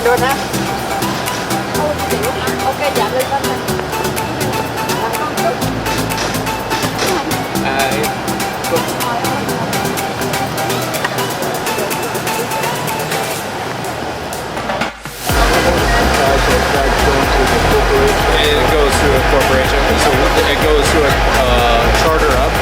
luôn á. Ok, dạ lên con này. It goes to a corporation, so it goes to a charter up.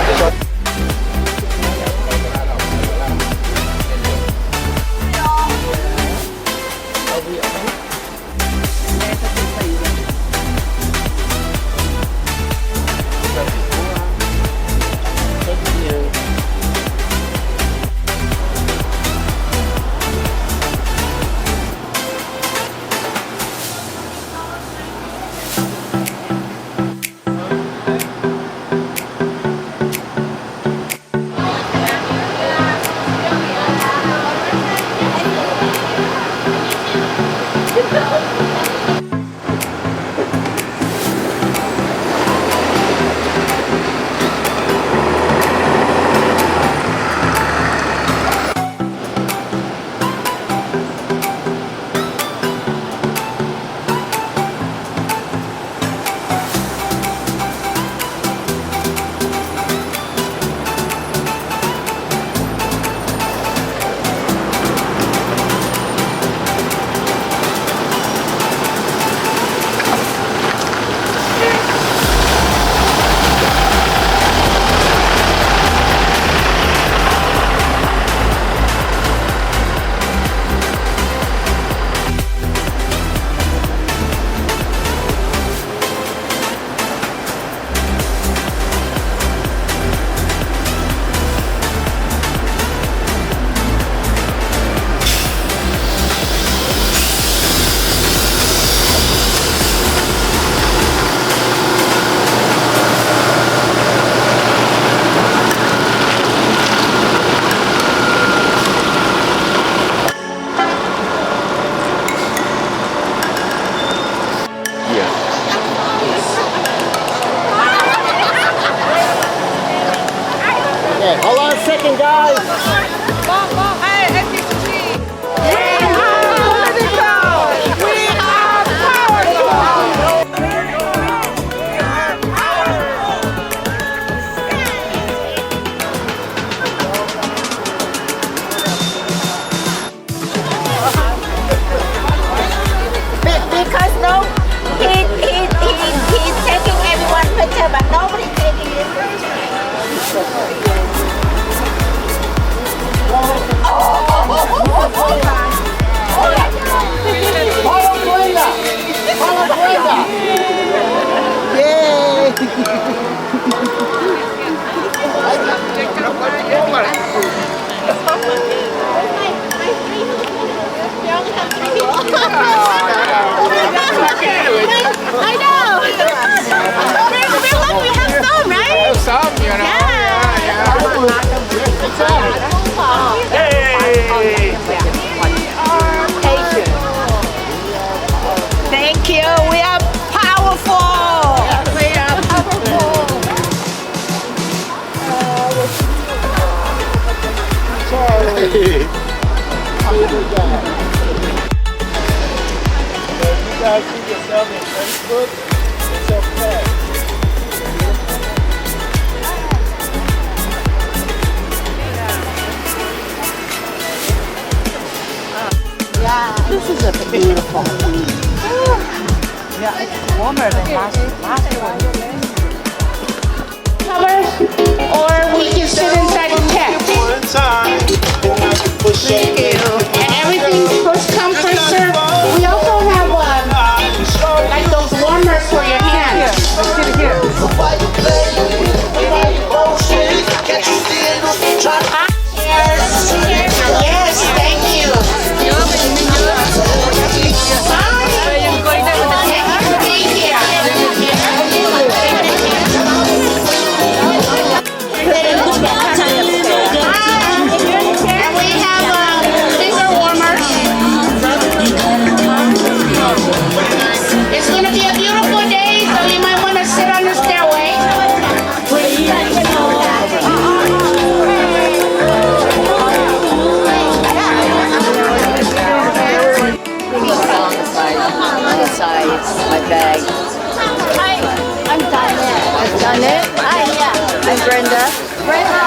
Okay, hold on a second, guys. Because no, he's taking everyone's picture, but nobody's taking his picture. I know. We have some, right? Some, you know. Thank you. We are powerful. We are powerful. Charlie. You guys see yourself in Facebook? It's okay. Yeah. This is a beautiful week. Yeah, it's warmer than last one. Covers, or we can sit inside the tent. Thank you. And everything first come, first serve. We also have like those warmers for your hands. Let's get it here. Yes, thank you. Thank you. today? Hi, I'm Janet. Janet? Hi, yeah. I'm Brenda. Brenda.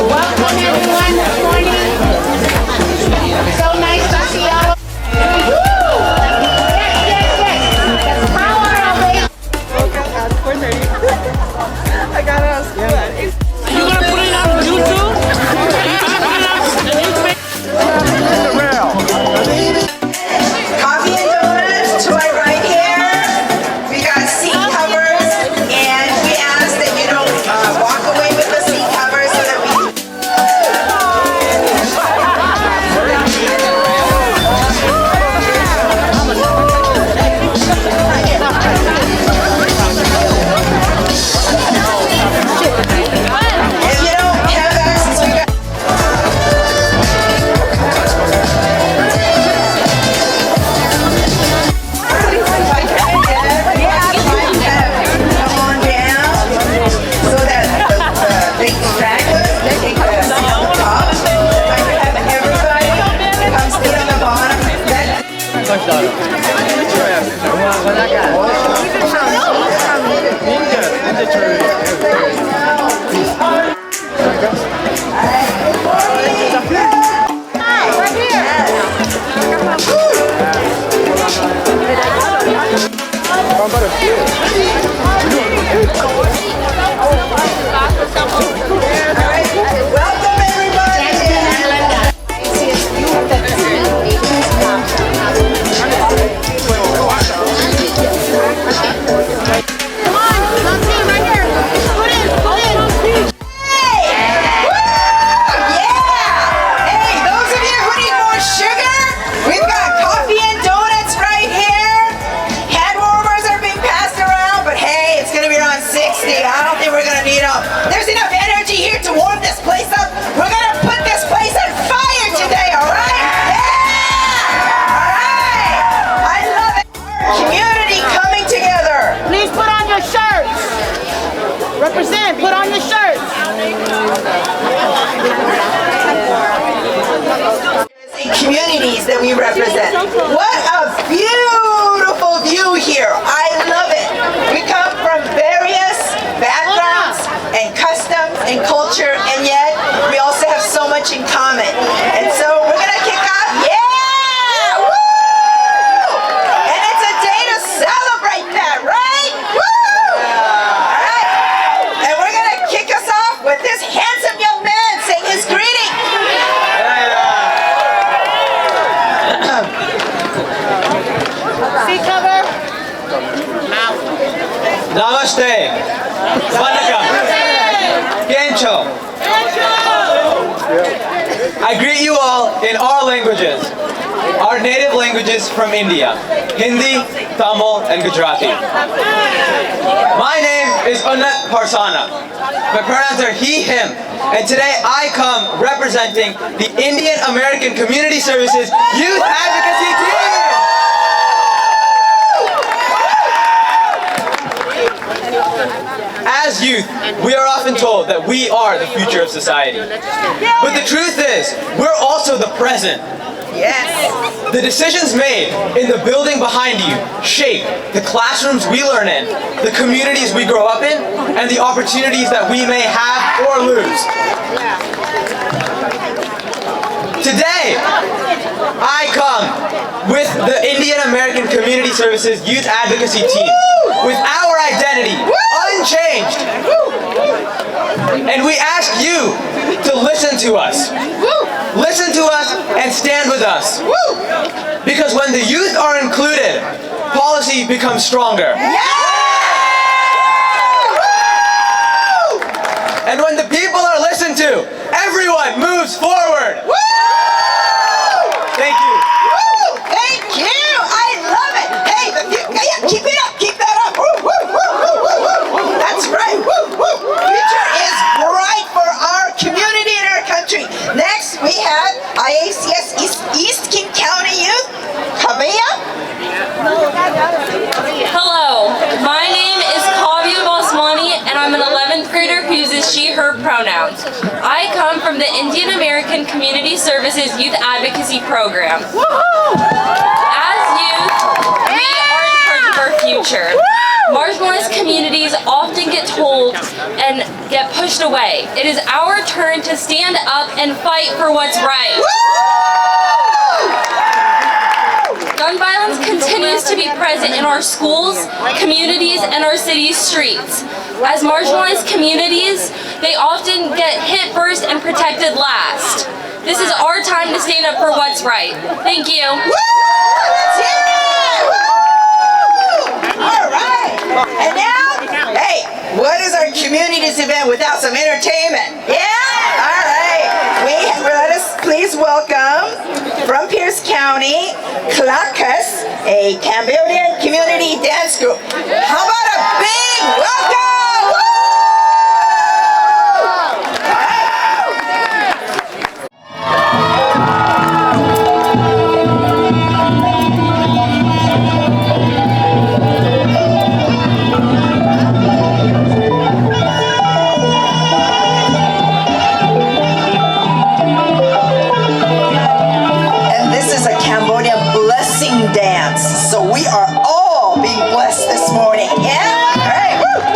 Welcome everyone this morning. So nice to see all of you. Yes. The power of it. You gonna put it on YouTube? Coffee and donuts to my right here. We got seat covers, and we ask that you don't walk away with the seat covers so that we. If you don't have access, we got. Come on down so that they can practice. They take the seat on the top. I can have everybody come sit on the bottom. Welcome everybody. Hey, those of you who need more sugar, we've got coffee and donuts right here. Hand warmers are being passed around, but hey, it's gonna be around 60. I don't think we're gonna need them. There's enough energy here to warm this place up. We're gonna put this place on fire today, all right? Yeah! All right! I love it. Community coming together. Please put on your shirts. Represent, put on your shirts. Communities that we represent. What a beautiful view here. I love it. We come from various backgrounds and customs and culture, and yet we also have so much in common. And so we're going to kick off. Yeah! Woo! And it's a day to celebrate that, right? Woo! All right. And we're going to kick us off with this handsome young man saying his greeting. Seat cover. Namaste. Vanakkam. Kencho. I greet you all in our languages, our native languages from India, Hindi, Tamil, and Gujarati. My name is Unnat Parsana. My pronouns are he, him, and today I come representing the Indian American Community Services Youth Advocacy Team. As youth, we are often told that we are the future of society. But the truth is, we're also the present. Yes. The decisions made in the building behind you shape the classrooms we learn in, the communities we grow up in, and the opportunities that we may have or lose. Today, I come with the Indian American Community Services Youth Advocacy Team, with our identity unchanged. And we ask you to listen to us. Listen to us and stand with us. Because when the youth are included, policy becomes stronger. And when the people are listened to, everyone moves forward. Thank you. Thank you. I love it. Hey, keep it up. Keep that up. That's right. Future is bright for our community and our country. Next, we have IACS East King County Youth, Hawaiian. Indian American Community Services Youth Advocacy Program. As youth, we are in charge of our future. Marginalized communities often get told and get pushed away. It is our turn to stand up and fight for what's right. Gun violence continues to be present in our schools, communities, and our city's streets. As marginalized communities, they often get hit first and protected last. This is our time to stand up for what's right. Thank you. All right. And now, hey, what is our communities event without some entertainment? Yeah? All right. Let us please welcome from Pierce County, Klakas, a Cambodian community dance group. How about a big welcome? Woo! Dance. So we are all being blessed this morning. Yeah? All right. Woo!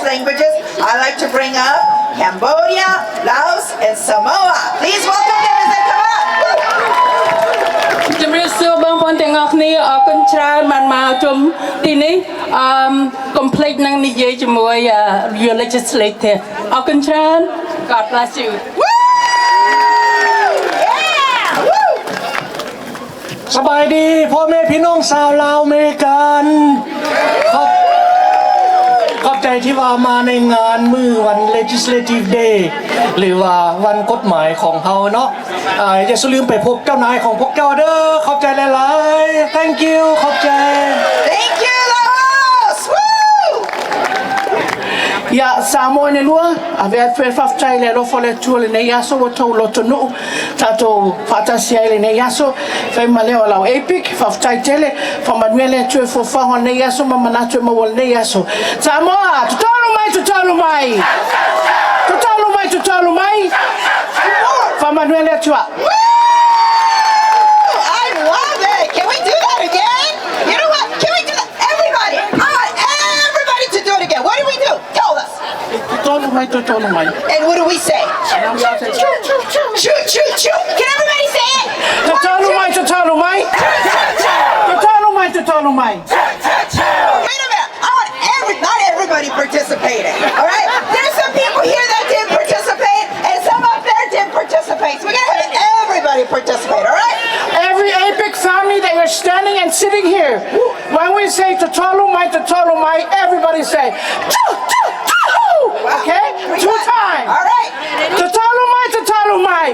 languages, I'd like to bring up Cambodia, Laos, and Samoa. Please welcome them as they come up. ជំរាបសួរបងប្អូនទាំងអស់គ្នាអរគុណច្រើនបានមកជុំទីនេះកុំភ្លេចនឹងនិយាយជាមួយ your legislative អរគុណច្រើន God bless you สบายดีพ่อแม่พี่น้องชาวลาวอเมริกันขอบใจที่ว่ามาในงานมื้อวัน legislative day หรือว่าวันกฎหมายของเฮาเนาะอย่าลืมไปพบเจ้านายของพวกเจ้าเด้อขอบใจหลายๆ thank you ขอบใจ Thank you, Laos! Woo! Ya Samoa ne lua ave fe faftai le lo fole tu le ne yaso wo to lo to no tato fata sia le ne yaso fe male o la epic faftai tele fa manuele tu fo fa ho ne yaso mama na tu mo ne yaso Samoa tutalo mai fa manuele tu I love it! Can we do that again? You know what? Can we do that? Everybody! I want everybody to do it again. What do we do? Tell us. tutalo mai And what do we say? Shoot, shoot, shoot! Can everybody say it? tutalo mai Wait a minute! I want not everybody participating. All right? There's some people here that didn't participate, and some up there didn't participate. So we're gonna have everybody participate. All right? every epic family that you're standing and sitting here when we say tutalo mai everybody say okay two times All right. tutalo mai tutalo mai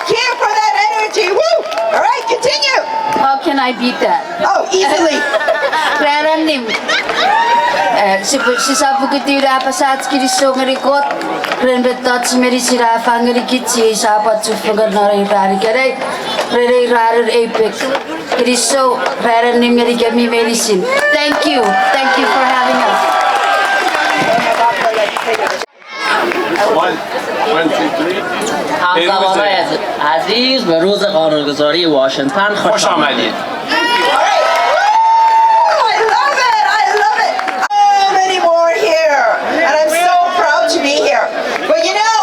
Thank you for that energy. Woo! All right, continue. How can I beat that? Oh, easily. Raranim. Si sapu kiti ura pasat kiri so ngerikot. Rendet tot meri sira fangeri kitsi sapat sufagar nari rari kere. Rere rarir epic. Kiri so raranim meri kami medicine. Thank you for having us. One, two, three. همزبانهای عزیز به روز قانونگذاری واشنگتن خوش آمدید. I love it. So many more here. And I'm so proud to be here. But you know,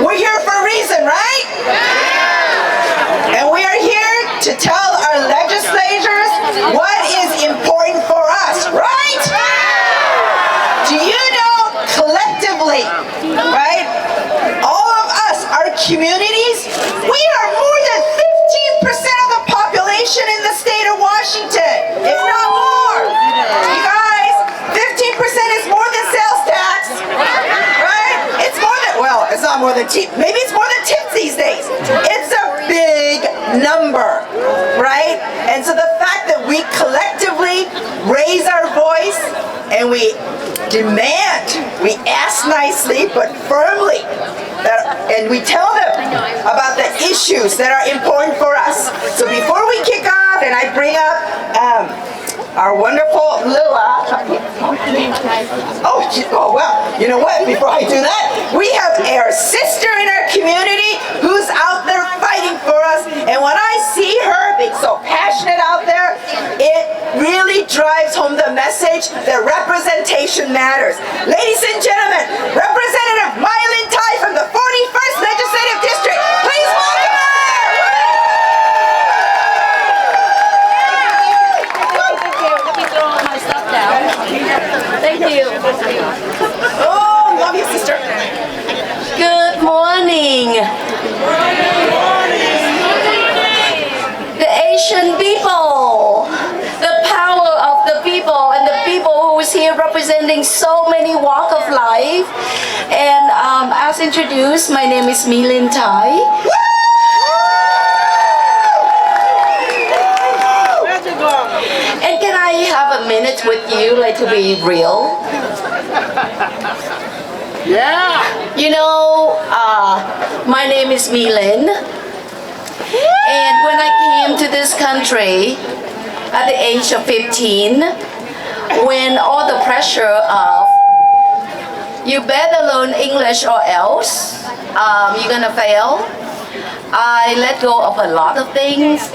we're here for a reason, right? And we are here to tell our legislators what is important for us, right? Do you know collectively, right? All of us, our communities, we are more than 15% of the population in the state of Washington, if not more. You guys, 15% is more than sales tax, right? It's more than, well, it's not more than maybe it's more than tips these days. It's a big number, right? And so the fact that we collectively raise our voice and we demand, we ask nicely but firmly, and we tell them about the issues that are important for us. So before we kick off and I bring up our wonderful Lila. Oh well, you know what? Before I do that, we have our sister in our community who's out there fighting for us. And when I see her being so passionate out there, it really drives home the message that representation matters. Ladies and gentlemen, Representative Mylin Tai from the 41st Legislative District. Please welcome her! Thank you. Oh, love you, sister. Good morning. The Asian people, the power of the people, and the people who is here representing so many walk of life. And as introduced, my name is Mylin Tai. And can I have a minute with you, like to be real? yeah You know, my name is Mylin, and when I came to this country at the age of 15, when all the pressure of you better learn English or else you're gonna fail, I let go of a lot of things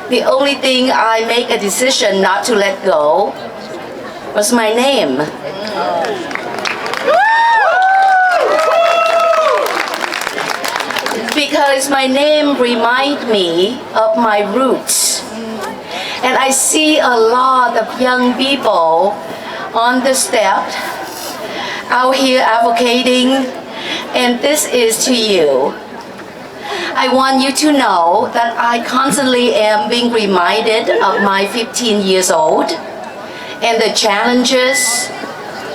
the only thing I make a decision not to let go was my name. Because my name reminds me of my roots. And I see a lot of young people on the step out here advocating, and this is to you. I want you to know that I constantly am being reminded of my 15 years old and the challenges,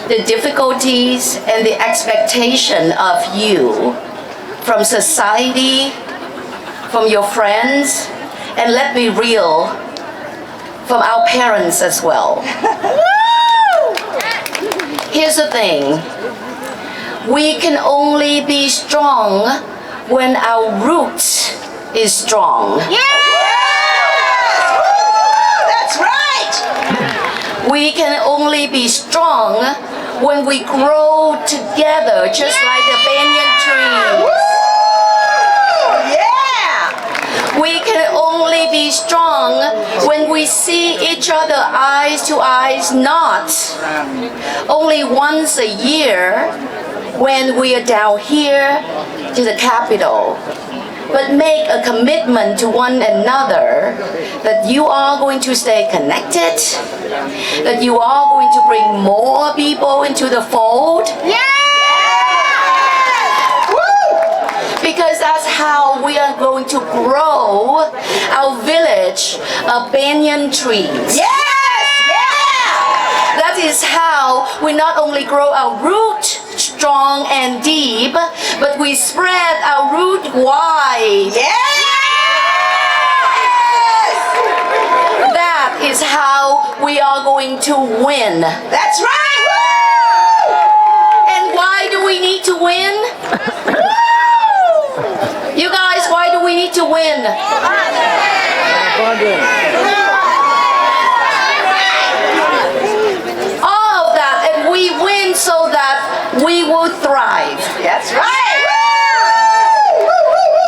the difficulties, and the expectation of you from society, from your friends, and let me real, from our parents as well. Here's the thing. We can only be strong when our roots is strong. That's right! We can only be strong when we grow together, just like the banyan trees. We can only be strong when we see each other eyes to eyes, not only once a year when we are down here to the Capitol, but make a commitment to one another that you are going to stay connected, that you are going to bring more people into the fold. Because that's how we are going to grow our village of banyan trees. That is how we not only grow our root strong and deep, but we spread our root wide. That is how we are going to win. That's right! And why do we need to win? You guys, why do we need to win? All of that, and we win so that we will thrive. That's right!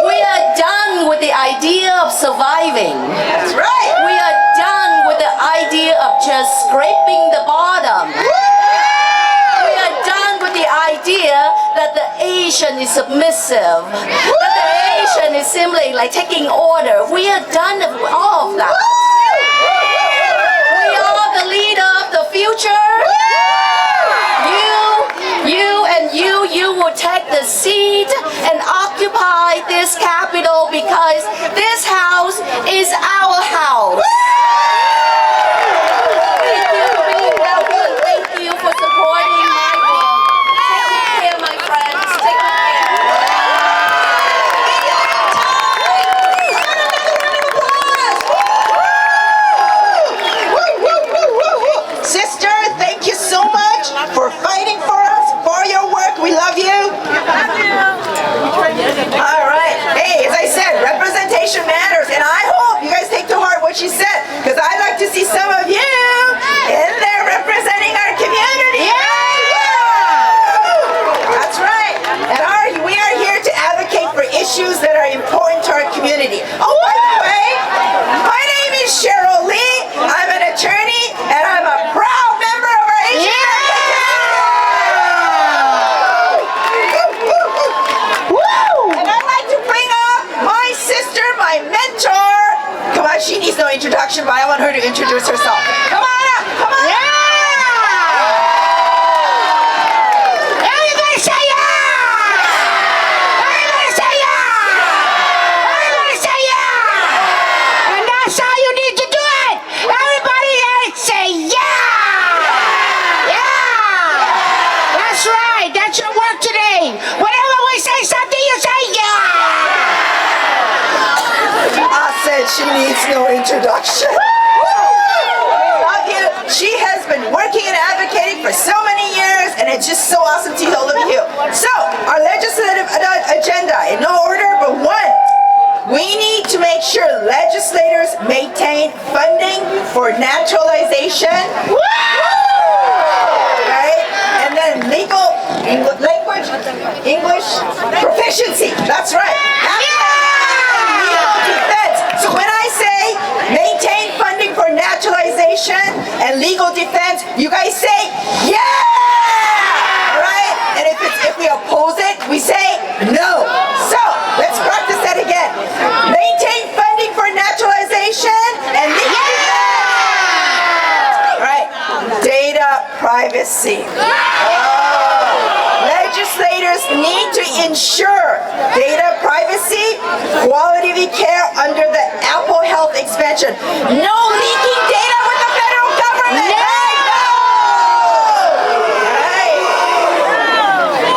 We are done with the idea of surviving. That's right! We are done with the idea of just scraping the bottom. We are done with the idea that the Asian is submissive, that the Asian is simply like taking order. We are done with all of that. We are the leader of the future. You will take the seat and occupy this Capitol because this house is our house. Thank you for being welcome. Thank you for supporting my work. Take care, my friends. Take care. Sister, thank you so much for fighting for us, for your work. We love you. All right. Hey, as I said, representation matters, and I hope you guys take to heart what she said, because I'd like to see some of you in there representing our community. That's right. And we are here to advocate for issues that are important to our community. Oh, by the way, my name is Cheryl Lee. I'm an attorney, and I'm a proud member of our Asian And I'd like to bring up my sister, my mentor. Come on, she needs no introduction, but I want her to introduce herself. Come on up, come on up. Everybody say yeah! Everybody say yeah! Everybody say yeah! And that's how you need to do it. Everybody say yeah! Yeah! That's right, that's your work today. Whenever we say something, you say yeah! I said she needs no introduction. We love you. She has been working and advocating for so many years, and it's just so awesome to see all of you. So, our legislative agenda, in no order but one. We need to make sure legislators maintain funding for naturalization. Right? And then legal English proficiency. That's right. Legal defense. So when I say privacy. Legislators need to ensure data privacy, quality care under the Apple Health expansion. No leaking data with the federal government. No. Right.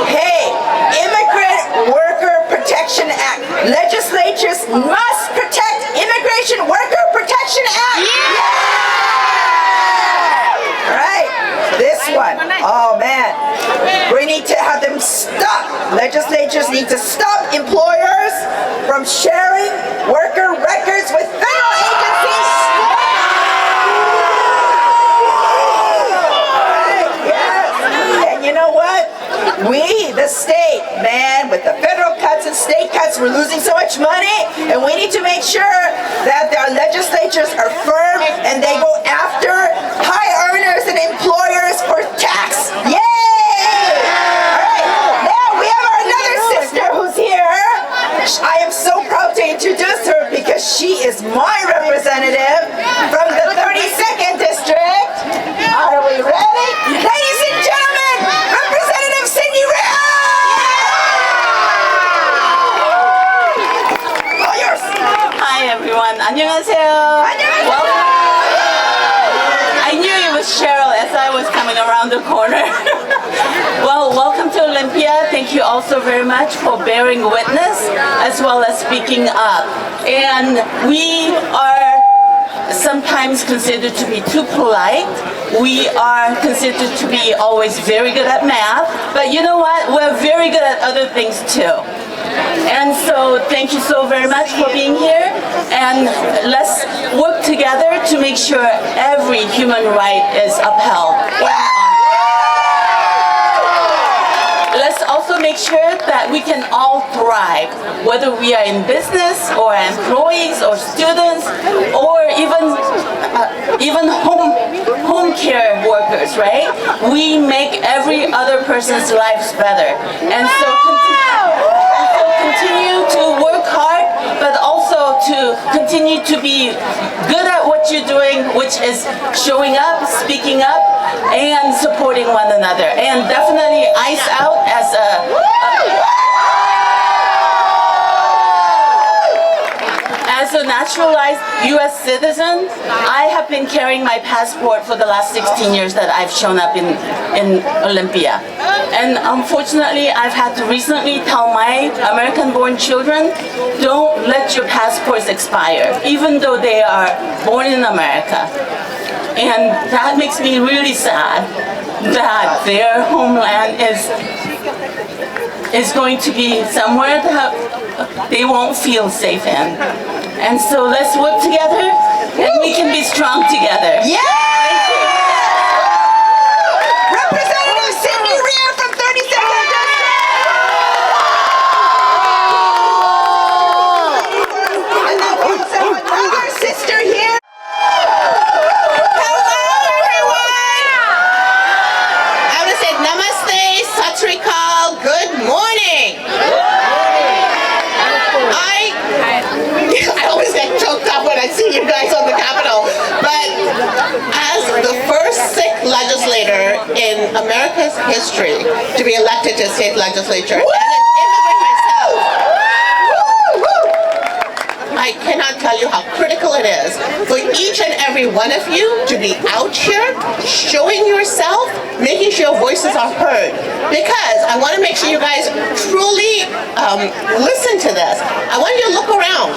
Hey, Immigrant Worker Protection Act. Legislatures must protect Immigration Worker Protection Act. Yeah. Right. This one. Oh man. We need to have them stop. Legislatures need to stop employers from sharing worker records with federal agencies. Yes. And you know what? We, the state, man, with the federal cuts and state cuts, we're losing so much money, and we need to make sure that our legislatures are firm and they go after high earners and employers for tax. Yay! I am so proud to introduce her because she is my representative from the 32nd District. Are we ready? Ladies and gentlemen, Representative Cindy Rea! All yours. Hi everyone. 안녕하세요. Welcome. I knew it was Cheryl as I was coming around the corner. Well, welcome to Olympia. Thank you also very much for bearing witness as well as speaking up. And we are sometimes considered to be too polite. We are considered to be always very good at math. But you know what? We're very good at other things too. And so thank you so very much for being here. And let's work together to make sure every human right is upheld. Let's also make sure that we can all thrive, whether we are in business or employees or students or even home care workers, right? We make every other person's lives better. And so continue to work hard, but also to continue to be good at what you're doing, which is showing up, speaking up, and supporting one another. And definitely Ice Out as a naturalized U.S. citizen, I have been carrying my passport for the last 16 years that I've shown up in Olympia. And unfortunately, I've had to recently tell my American-born children, don't let your passports expire, even though they are born in America. And that makes me really sad that their homeland is going to be somewhere that they won't feel safe in. And so let's work together and we can be strong together. Yeah! Representative Cindy Rea from 32nd District. And then we also have another sister here. Hello, everyone. I would say namaste, sat sri akal, good morning. I always get choked up when I see you guys on the Capitol, but as the first Sikh legislator in America's history to be elected to a state legislature, and an immigrant myself, I cannot tell you how critical it is for each and every one of you to be out here, showing yourself, making sure your voices are heard. Because I want to make sure you guys truly listen to this. I want you to look around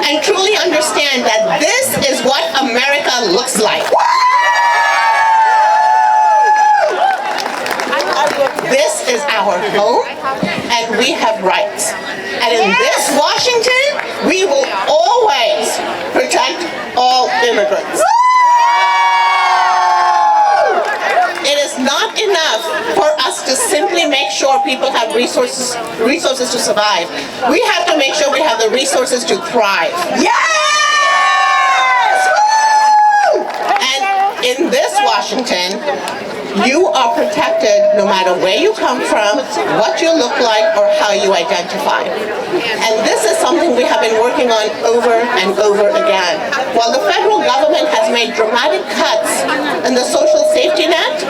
and truly understand that this is what America looks like. This is our home, and we have rights. And in this Washington, we will always protect all immigrants. It is not enough for us to simply make sure people have resources to survive. We have to make sure we have the resources to thrive. Yes! And in this Washington, you are protected no matter where you come from, what you look like, or how you identify. And this is something we have been working on over and over again. While the federal government has has made dramatic cuts in the social safety net,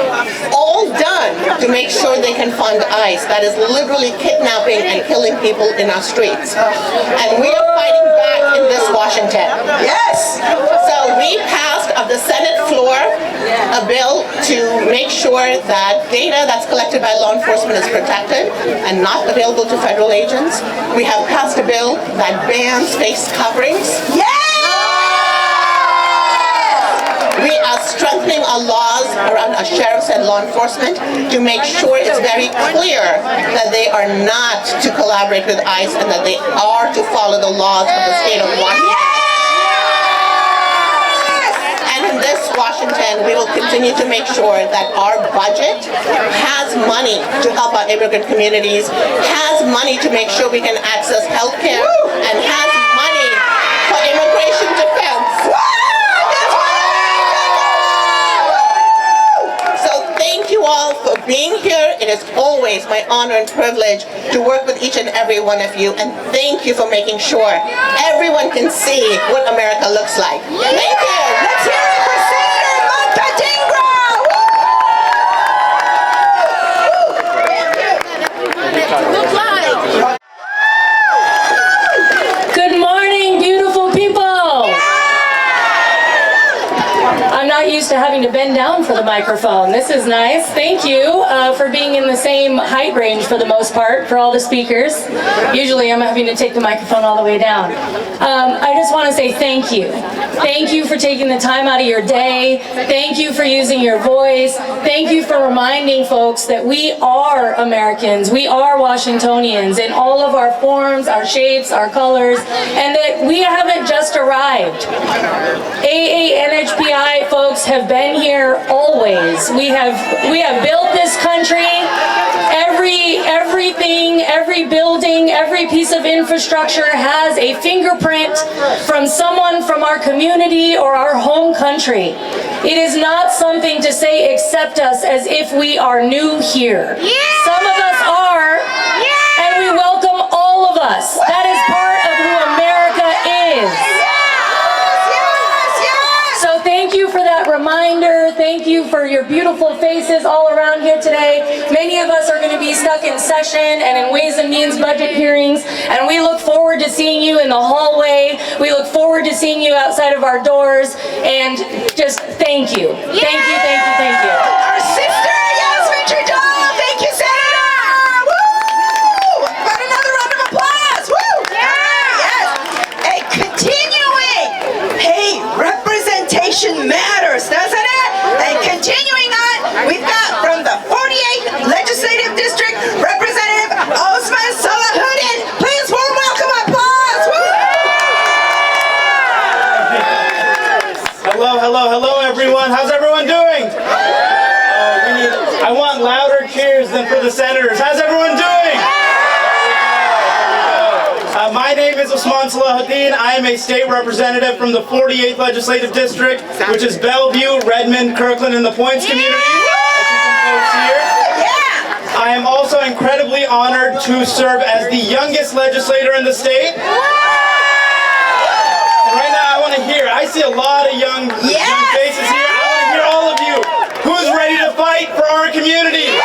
all done to make sure they can fund ICE that is literally kidnapping and killing people in our streets. And we are fighting back in this Washington. Yes! So we passed of the Senate floor a bill to make sure that data that's collected by law enforcement is protected and not available to federal agents. We have passed a bill that bans face coverings. Yes! We are strengthening our laws around our sheriffs and law enforcement to make sure it's very clear that they are not to collaborate with ICE and that they are to follow the laws of the state of Washington. And in this Washington, we will continue to make sure that our budget has money to help our immigrant communities, has money to make sure we can access health care, and has money for immigration defense. Thank you all for being here. It is always my honor and privilege to work with each and every one of you, and thank you for making sure everyone can see what America looks like. Thank you. Let's hear it for Senator Montadingra! Good morning, beautiful people. I'm not used to having to bend down for the microphone. This is nice. Thank you for being in the same height range for the most part for all the speakers. Usually I'm having to take the microphone all the way down. I just want to say thank you. Thank you for taking the time out of your day. Thank you for using your voice. Thank you for reminding folks that we are Americans. We are Washingtonians in all of our forms, our shapes, our colors, and that we haven't just arrived. A&NHPI folks have been here always. We have built this country. Everything, every building, every piece of infrastructure has a fingerprint from someone from our community or our home country. It is not something to say accept us as if we are new here. Some of us are, and we welcome all of us. That is part of who America is. So thank you for that reminder. Thank you for your beautiful faces all around here today. Many of us are going to be stuck in session and in Ways and Means budget hearings, and we look forward to seeing you in the hallway. We look forward to seeing you outside of our doors, and just thank you. Thank you, thank you, thank you. Our sister, Yasmin Trudell. Thank you, Senator. Woo! But another round of applause. Woo! Yes. And continuing. Hey, representation matters, doesn't it? And continuing on, we've got from the 48th Legislative District, Representative Osman Salahuddin. Please warm welcome applause. Woo! Hello, everyone. How's everyone doing? I want louder cheers than for the senators. How's everyone doing? My name is Osman Salahuddin. I am a state representative from the 48th Legislative District, which is Bellevue, Redmond, Kirkland, and the Points communities. I am also incredibly honored to serve as the youngest legislator in the state. And right now I want to hear, I see a lot of young faces here. I want to hear all of you. Who's ready to fight for our community?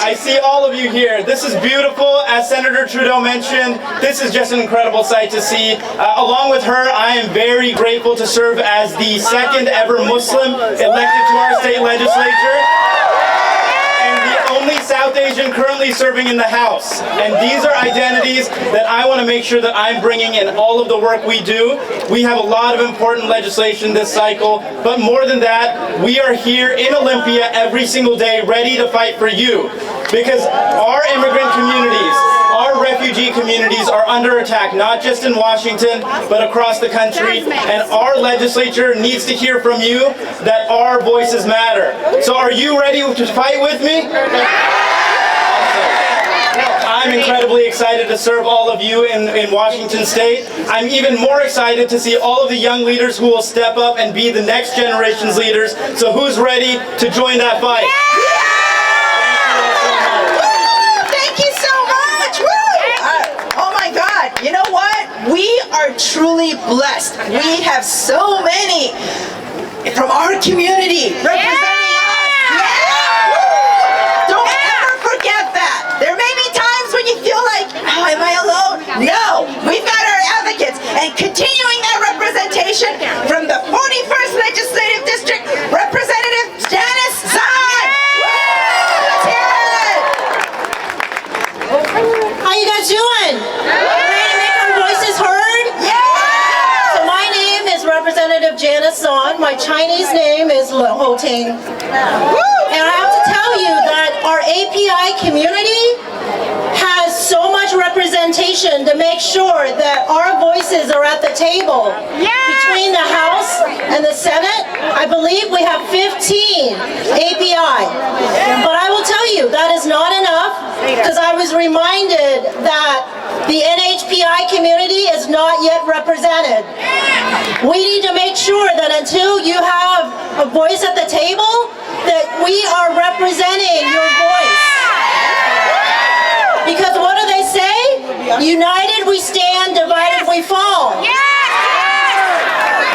I see all of you here. This is beautiful. As Senator Trudeau mentioned, this is just an incredible sight to see. Along with her, I am very grateful to serve as the second ever Muslim elected to our state legislature, and the only South Asian currently serving in the House. And these are identities that I want to make sure that I'm bringing in all of the work we do. We have a lot of important legislation this cycle, but more than that, we are here in Olympia every single day ready to fight for you. Because our immigrant communities, our refugee communities are under attack, not just in Washington, but across the country. And our legislature needs to hear from you that our voices matter. So are you ready to fight with me? I'm incredibly excited to serve all of you in Washington State. I'm even more excited to see all of the young leaders who will step up and be the next generation's leaders. So who's ready to join that fight? Thank you so much. Woo! Oh my God. You know what? We are truly blessed. We have so many from our community representing us. Yeah! Don't ever forget that. There may be times when you feel like, oh, am I alone? No, we've got our advocates. And continuing that representation from the 41st Legislative District, Representative Janice Zahn. Let's hear it. How you guys doing? Ready to make our voices heard? Yeah! So my name is Representative Janice Zahn. My Chinese name is Le Ho Ting. And I have to tell you that our API community has so much representation to make sure that our voices are at the table. Between the House and the Senate, I believe we have 15 API. But I will tell you, that is not enough, because I was reminded that the NHPI community is not yet represented. We need to make sure that until you have a voice at the table, that we are representing your voice. Because what do they say? United we stand, divided we fall.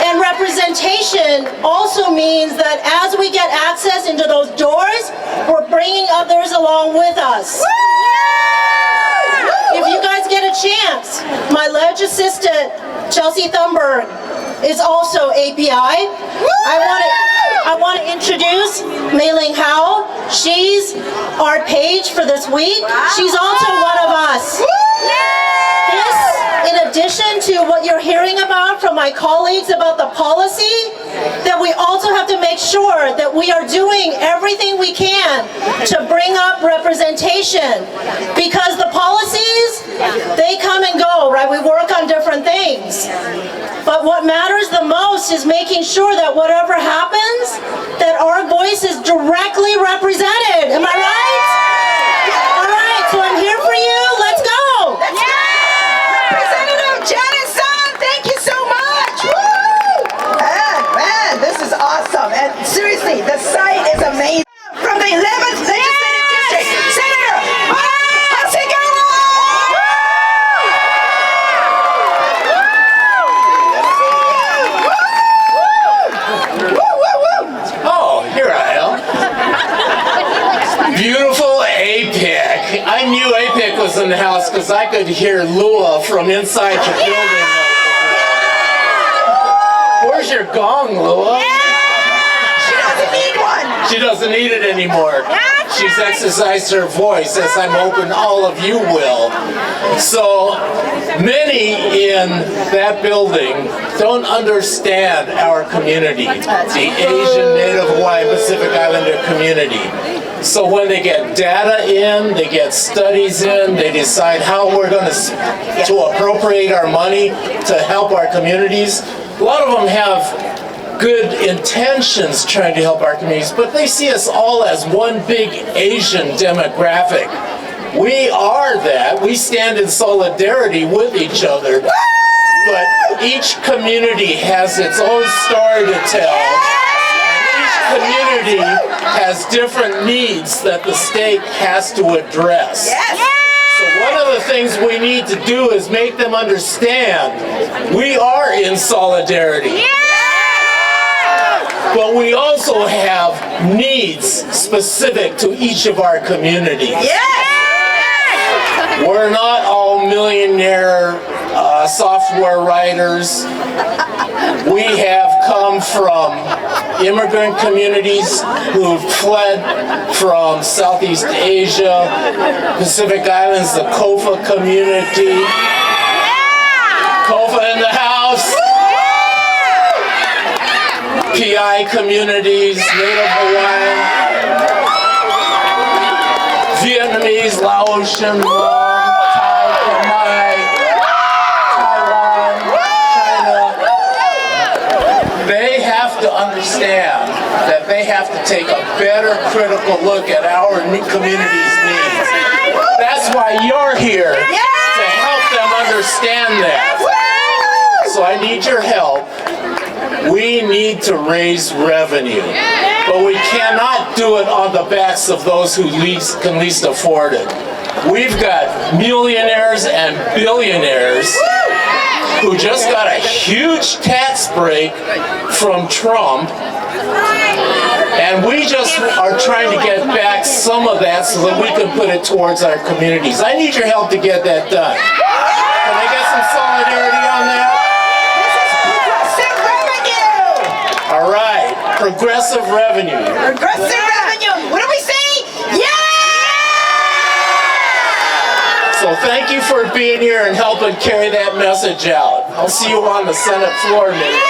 And representation also means that as we get access into those doors, we're bringing others along with us. If you guys get a chance, my ledge assistant, Chelsea Thunberg, is also API. I want to introduce Mei-Ling Hao. She's our page for this week. She's also one of us. This, in addition to what you're hearing about from my colleagues about the policy, that we also have to make sure that we are doing everything we can to bring up representation. Because the policies, they come and go, right? We work on different things. But what matters the most is making sure that whatever happens, that our voice is directly represented. Am I right? All right, so I'm here for you. Let's go. Let's go. Representative Janice Zahn, thank you so much. Woo! Man, this is awesome. And seriously, the site is amazing. From the 11th Legislative District, Senator Hasegawa! Oh, here I am. Beautiful APIC. I knew APIC was in the house because I could hear Lua from inside the building. Where's your gong, Lua? She doesn't need one. She doesn't need it anymore. She's exercised her voice, as I'm hoping all of you will. So many in that building don't understand our community, the Asian, Native Hawaiian, Pacific Islander community. So when they get data in, they get studies in, they decide how we're going to appropriate our money to help our communities. A lot of them have good intentions trying to help our communities, but they see us all as one big Asian demographic. We are that. We stand in solidarity with each other, but each community has its own story to tell. Each community has different needs that the state has to address. So one of the things we need to do is make them understand we are in solidarity. But we also have needs specific to each of our communities. We're not all millionaire software writers. We have come from immigrant communities who've fled from Southeast Asia, Pacific Islands, the Kofa community. Kofa in the house. PI communities, Native Hawaiian, Vietnamese, Laotian, Thai, Khmer, Taiwan, China. They have to understand that they have to take a better critical look at our community's needs. That's why you're here, to help them understand that. So I need your help. We need to raise revenue, but we cannot do it on the backs of those who can least afford it. We've got millionaires and billionaires who just got a huge tax break from Trump. And we just are trying to get back some of that so that we can put it towards our communities. I need your help to get that done. Can I get some solidarity on that? All right, progressive revenue. Progressive revenue. What do we say? Yeah! So thank you for being here and helping carry that message out. I'll see you on the Senate floor, maybe.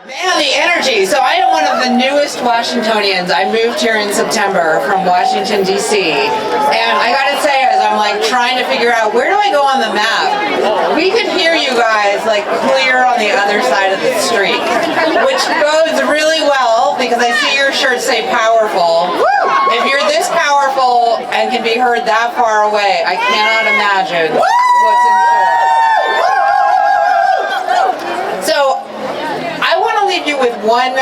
Man, the energy. So I am one of the newest Washingtonians. I moved here in September from Washington, D.C. And I gotta say, as I'm like trying to figure out where do I go on the map, we could hear you guys like clear on the other side of the street, which goes really well because I see your shirts say powerful. If you're this powerful and can be heard that far away, I cannot imagine what's in store. So I want to leave you with one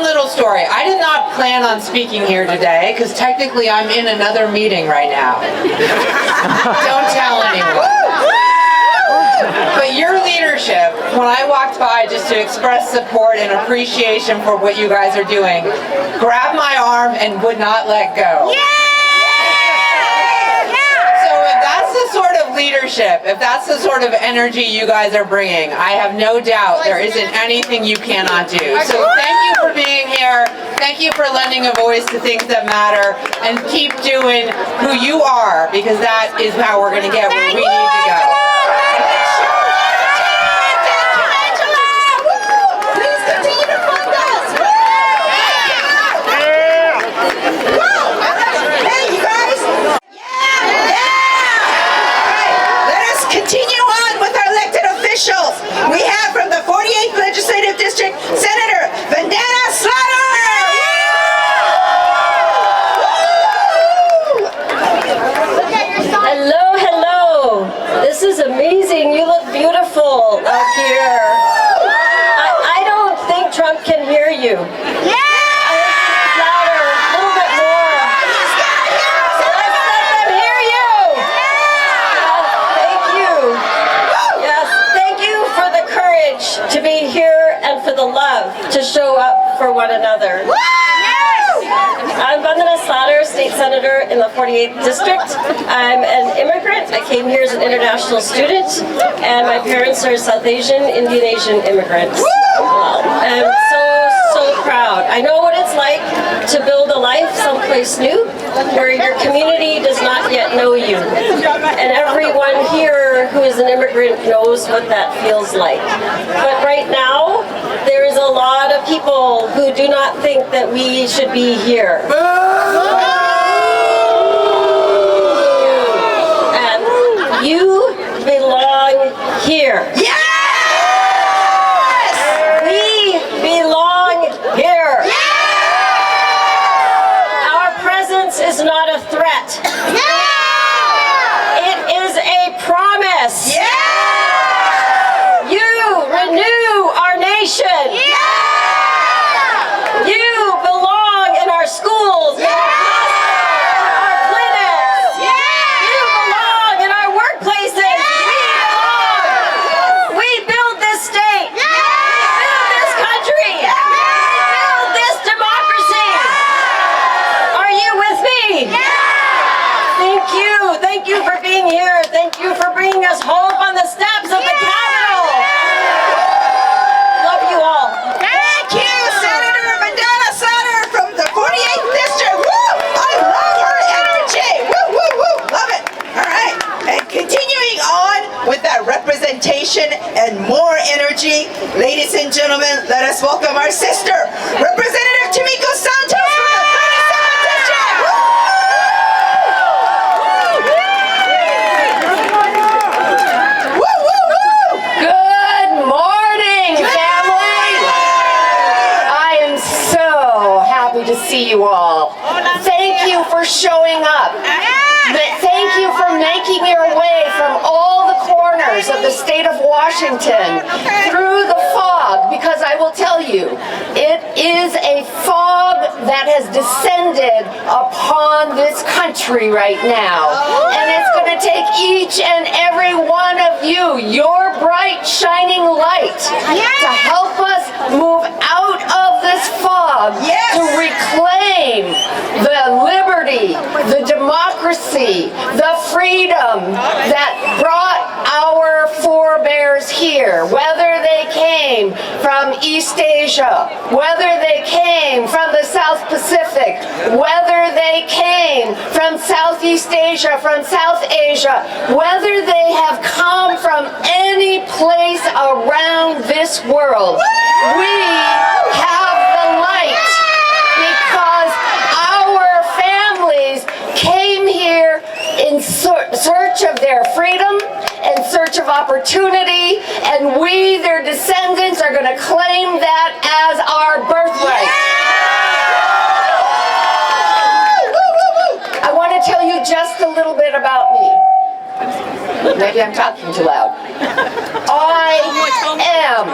little story. I did not plan on speaking here today because technically I'm in another meeting right now. Don't tell anyone. But your leadership, when I walked by just to express support and appreciation for what you guys are doing, grabbed my arm and would not let go. So if that's the sort of leadership, if that's the sort of energy you guys are bringing, I have no doubt there isn't anything you cannot do. So thank you for being here. Thank you for lending a voice to things that matter, and keep doing who you are, because that is how we're going to get where we need to go. Continue on with our elected officials. We have from the 48th Legislative District, Senator Vandana Slaughter. Hello, hello. This is amazing. You look beautiful out here. I don't think Trump can hear you. To be here and for the love to show up for one another. I'm Vandana Slaughter, State Senator in the 48th District. I'm an immigrant. I came here as an international student, and my parents are South Asian, Indian Asian immigrants. I'm so proud. I know what it's like to build a life someplace new, where your community does not yet know you. And everyone here who is an immigrant knows what that feels like. But right now, there is a lot of people who do not think that we should be here. And you belong here. Yes! We belong here. Yes! Our presence is not a threat. It is a promise. You renew our nation. You belong in our schools, our clinics. You belong in our workplaces. We build this state. We build this country. We build this democracy. Are you with me? Thank you. Thank you for being here. Thank you for bringing us hope on the steps of the Capitol. Love you all. Thank you, Senator Vandana Slaughter from the 48th District. Woo! I love her energy. Woo, woo, woo. Love it. All right. And continuing on with that representation and more energy, ladies and gentlemen, let us welcome our sister, Representative Tomiko Santos from the 37th District. Woo! Good morning, family! I am so happy to see you all. Thank you for showing up. Thank you for making your way from all the corners of the state of Washington through the fog fog, because I will tell you, it is a fog that has descended upon this country right now. And it's going to take each and every one of you, your bright, shining light, to help us move out of this fog, to reclaim the liberty, the democracy, the freedom that brought our forebears here, whether they came from East Asia, whether they came from the South Pacific, whether they came from Southeast Asia, from South Asia, whether they have come from any place around this world. We have the light because our families came here in search of their freedom, in search of opportunity, and we, their descendants, are going to claim that as our birthright. I want to tell you just a little bit about me. Maybe I'm talking too loud. I am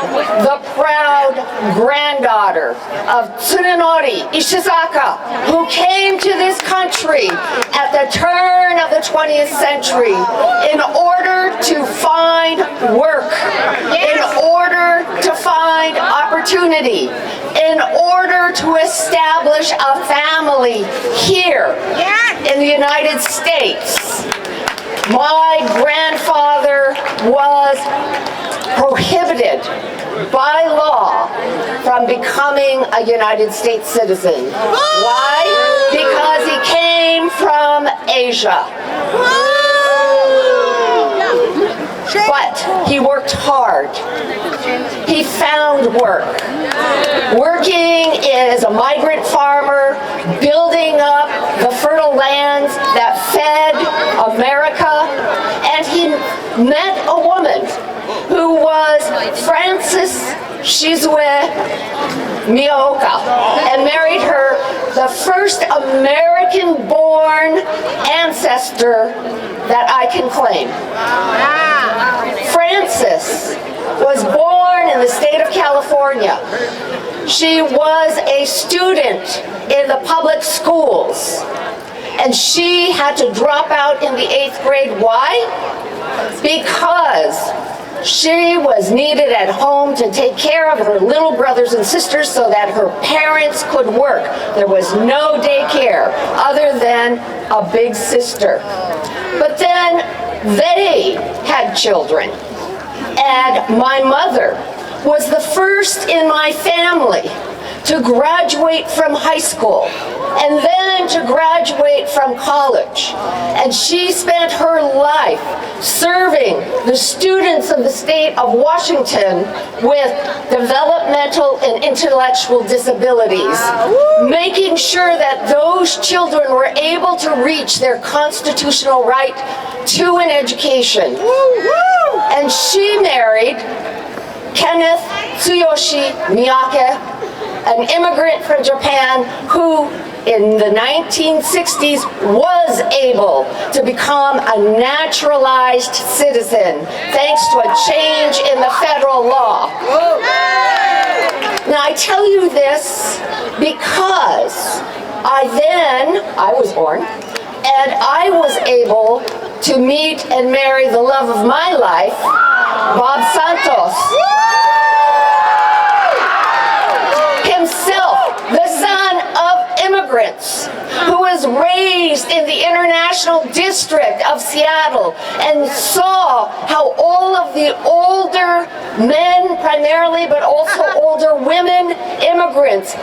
the proud granddaughter of Tsunenori Ishizaka, who came to this country at the turn of the 20th century in order to find work, in order to find opportunity, in order to establish a family here in the United States. My grandfather was prohibited by law from becoming a United States citizen. Why? Because he came from Asia. But he worked hard. He found work. Working as a migrant farmer, building up the fertile lands that fed America, and he met a woman who was Frances Shizue Miyaoka, and married her, the first American-born ancestor that I can claim. Frances was born in the state of California. She was a student in the public schools, and she had to drop out in the 8th grade. Why? Because she was needed at home to take care of her little brothers and sisters so that her parents could work. There was no daycare other than a big sister. But then they had children, and my mother was the first in my family to graduate from high school and then to graduate from college. And she spent her life serving the students of the state of Washington with developmental and intellectual disabilities, making sure that those children were able to reach their constitutional right to an education. And she married Kenneth Tsuyoshi Miyake, an immigrant from Japan who in the 1960s was able to become a naturalized citizen thanks to a change in the federal law. Now I tell you this because I was born, and I was able to meet and marry the love of my life, Bob Santos. Himself, the son of immigrants, who was raised in the International District of Seattle and saw how all of the older men primarily, but also older women immigrants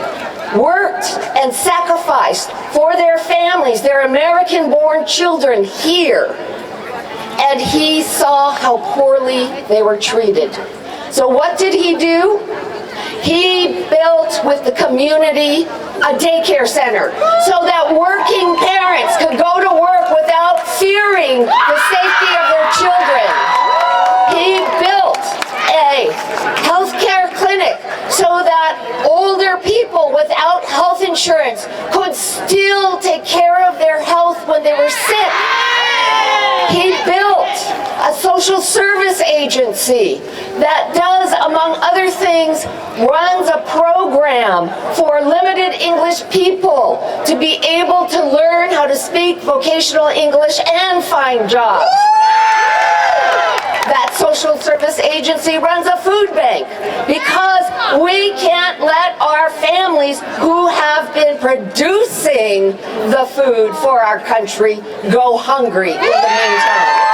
worked and sacrificed for their families, their American-born children here. And he saw how poorly they were treated. So what did he do? He built with the community a daycare center so that working parents could go to work without fearing the safety of their children. He built a healthcare clinic so that older people without health insurance could still take care of their health when they were sick. He built a social service agency that does, among other things, runs a program for limited English people to be able to learn how to speak vocational English and find jobs. That social service agency runs a food bank because we can't let our families who have been producing the food for our country go hungry in the meantime.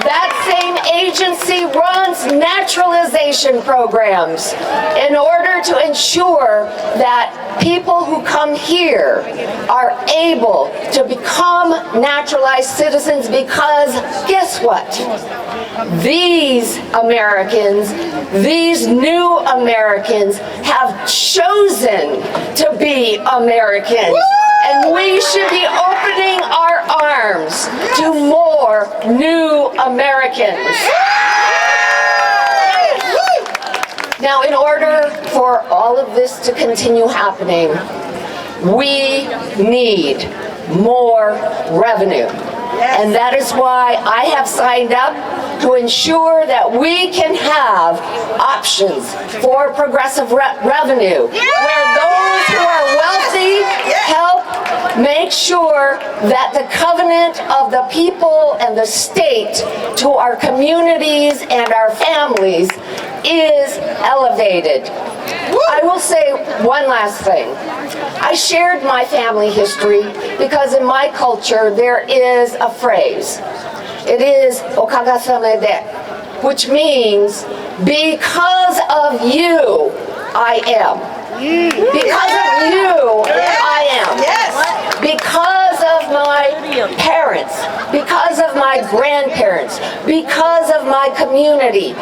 That same agency runs naturalization programs in order to ensure that people who come here are able to become naturalized citizens because guess what? These Americans, these new Americans have chosen to be Americans. And we should be opening our arms to more new Americans. Now, in order for all of this to continue happening, we need more revenue. And that is why I have signed up to ensure that we can have options for progressive revenue, where those who are wealthy help make sure that the covenant of the people and the state to our communities and our families is elevated. I will say one last thing. I shared my family history because in my culture there is a phrase. It is "okagasame de," which means because of you, I am. Because of you, I am. Because of my parents, because of my grandparents, because of my community,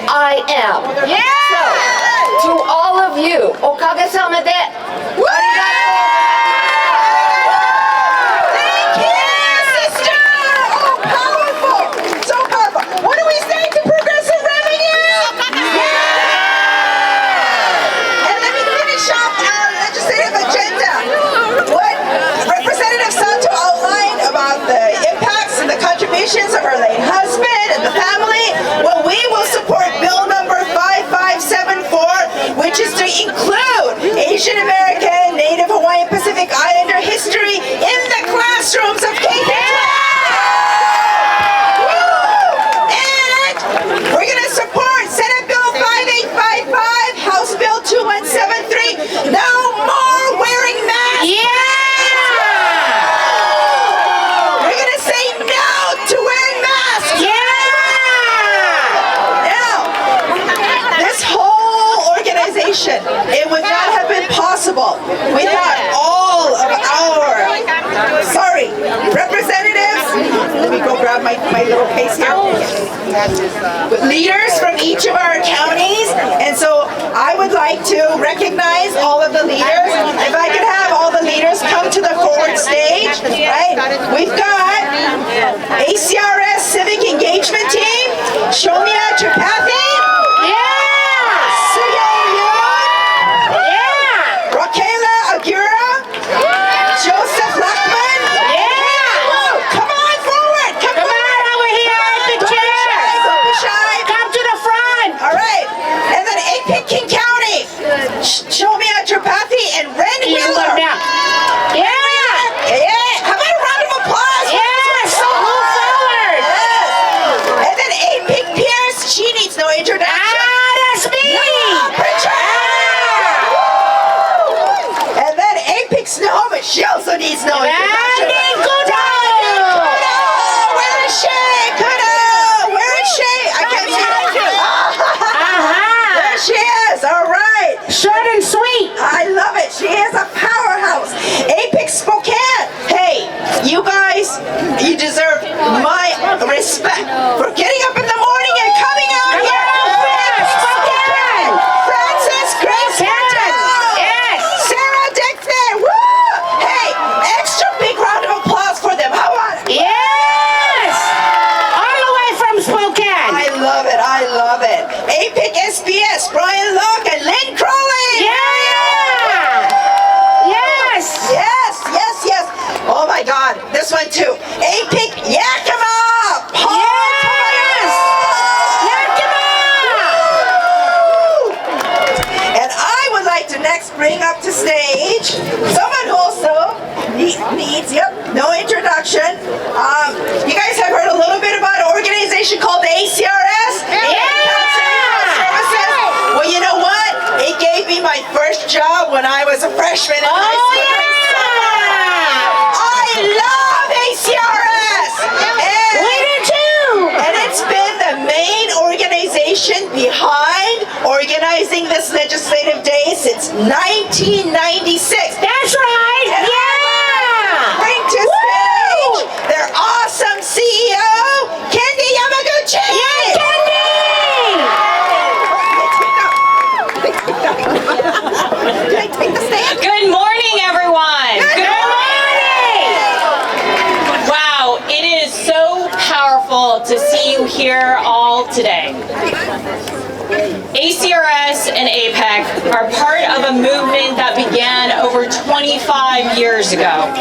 I am. So, to all of you, okagesama de. Of her late husband and the family, well, we will support bill number 5574, which is to include Asian American, Native Hawaiian, Pacific Islander history in the classrooms of K-12. And we're going to support Senate Bill 5855, House Bill 2173, no more wearing masks. It would not have been possible without all of our, representatives. Let me go grab my little case here. Leaders from each of our counties. And so I would like to recognize all of the leaders. If I could have all the leaders come to the forward stage, right? We've got ACRS Civic Engagement Team, Shomia Tripathi. She also needs no introduction. Where is she? Where is she? I can't see her. There she is. All right. Short and sweet. I love it. She is a powerhouse. APIC Spokane. Hey, you guys, you deserve my respect for getting up in the morning and coming out here. Spokane. Francis Grace Hampton. Yes. Sarah Dixon. Woo! Extra big round of applause for them. How about it? Yes! All the way from Spokane. I love it. I love it. APIC SBS, Brian Locke and Lynn Crowley. Yeah! Yes! Yes, yes, yes. Oh my God. This one too. APIC Yakima. Paul. Yes! Yakima! when I was a freshman in high school. I love ACRS! We do too! And it's been the main organization behind organizing this legislative day since 1996. That's right! Yeah! Bring to stage their awesome CEO, Kendi Yamaguchi! Yay, Kendi! Good morning, everyone. Good morning. Wow, it is so powerful to see you here all today. ACRS and APEC are part of a movement that began over 25 years ago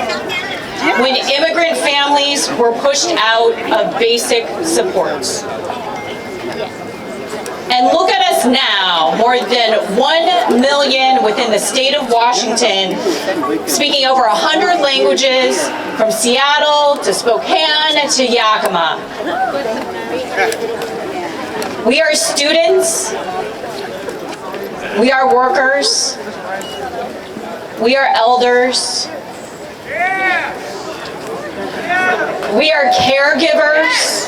when immigrant families were pushed out of basic supports. And look at us now, more than 1 million within the state of Washington, speaking over 100 languages, from Seattle to Spokane to Yakima. We are students, we are workers, we are elders, we are caregivers,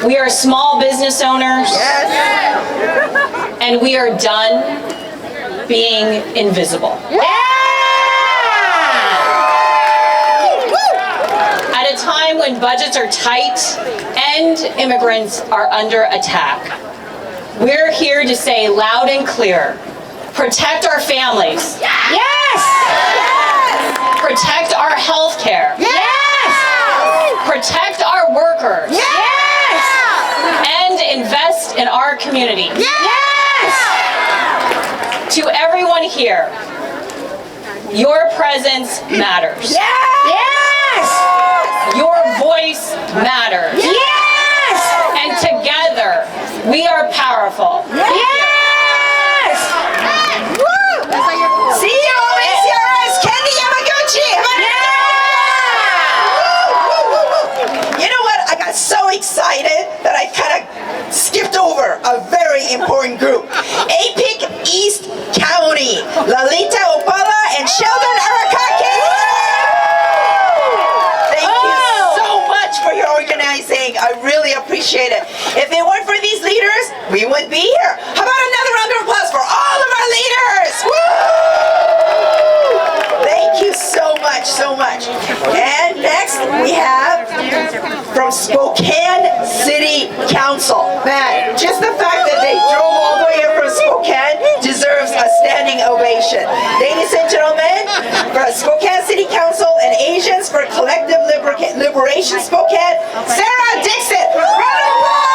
we are small business owners, and we are done being invisible. At a time when budgets are tight and immigrants are under attack, we're here to say loud and clear, protect our families. Yes! Protect our health care. Yes! Protect our workers. Yes! And invest in our community. Yes! To everyone here, your presence matters. Yes! Your voice matters. Yes! And together, we are powerful. Yes! CEO of ACRS, Kendi Yamaguchi! You know what? I got so excited that I kind of skipped over a very important group. APEC East County, Lalita Opala and Sheldon Arakaki. Thank you so much for your organizing. I really appreciate it. If it weren't for these leaders, we wouldn't be here. How about another round of applause for all of our leaders? Woo! Thank you so much, so much. And next we have from Spokane City Council. Man, just the fact that they drove all the way here from Spokane deserves a standing ovation. Ladies and gentlemen, for Spokane City Council and Asians for Collective Liberation Spokane, Sarah Dixon. Round of applause!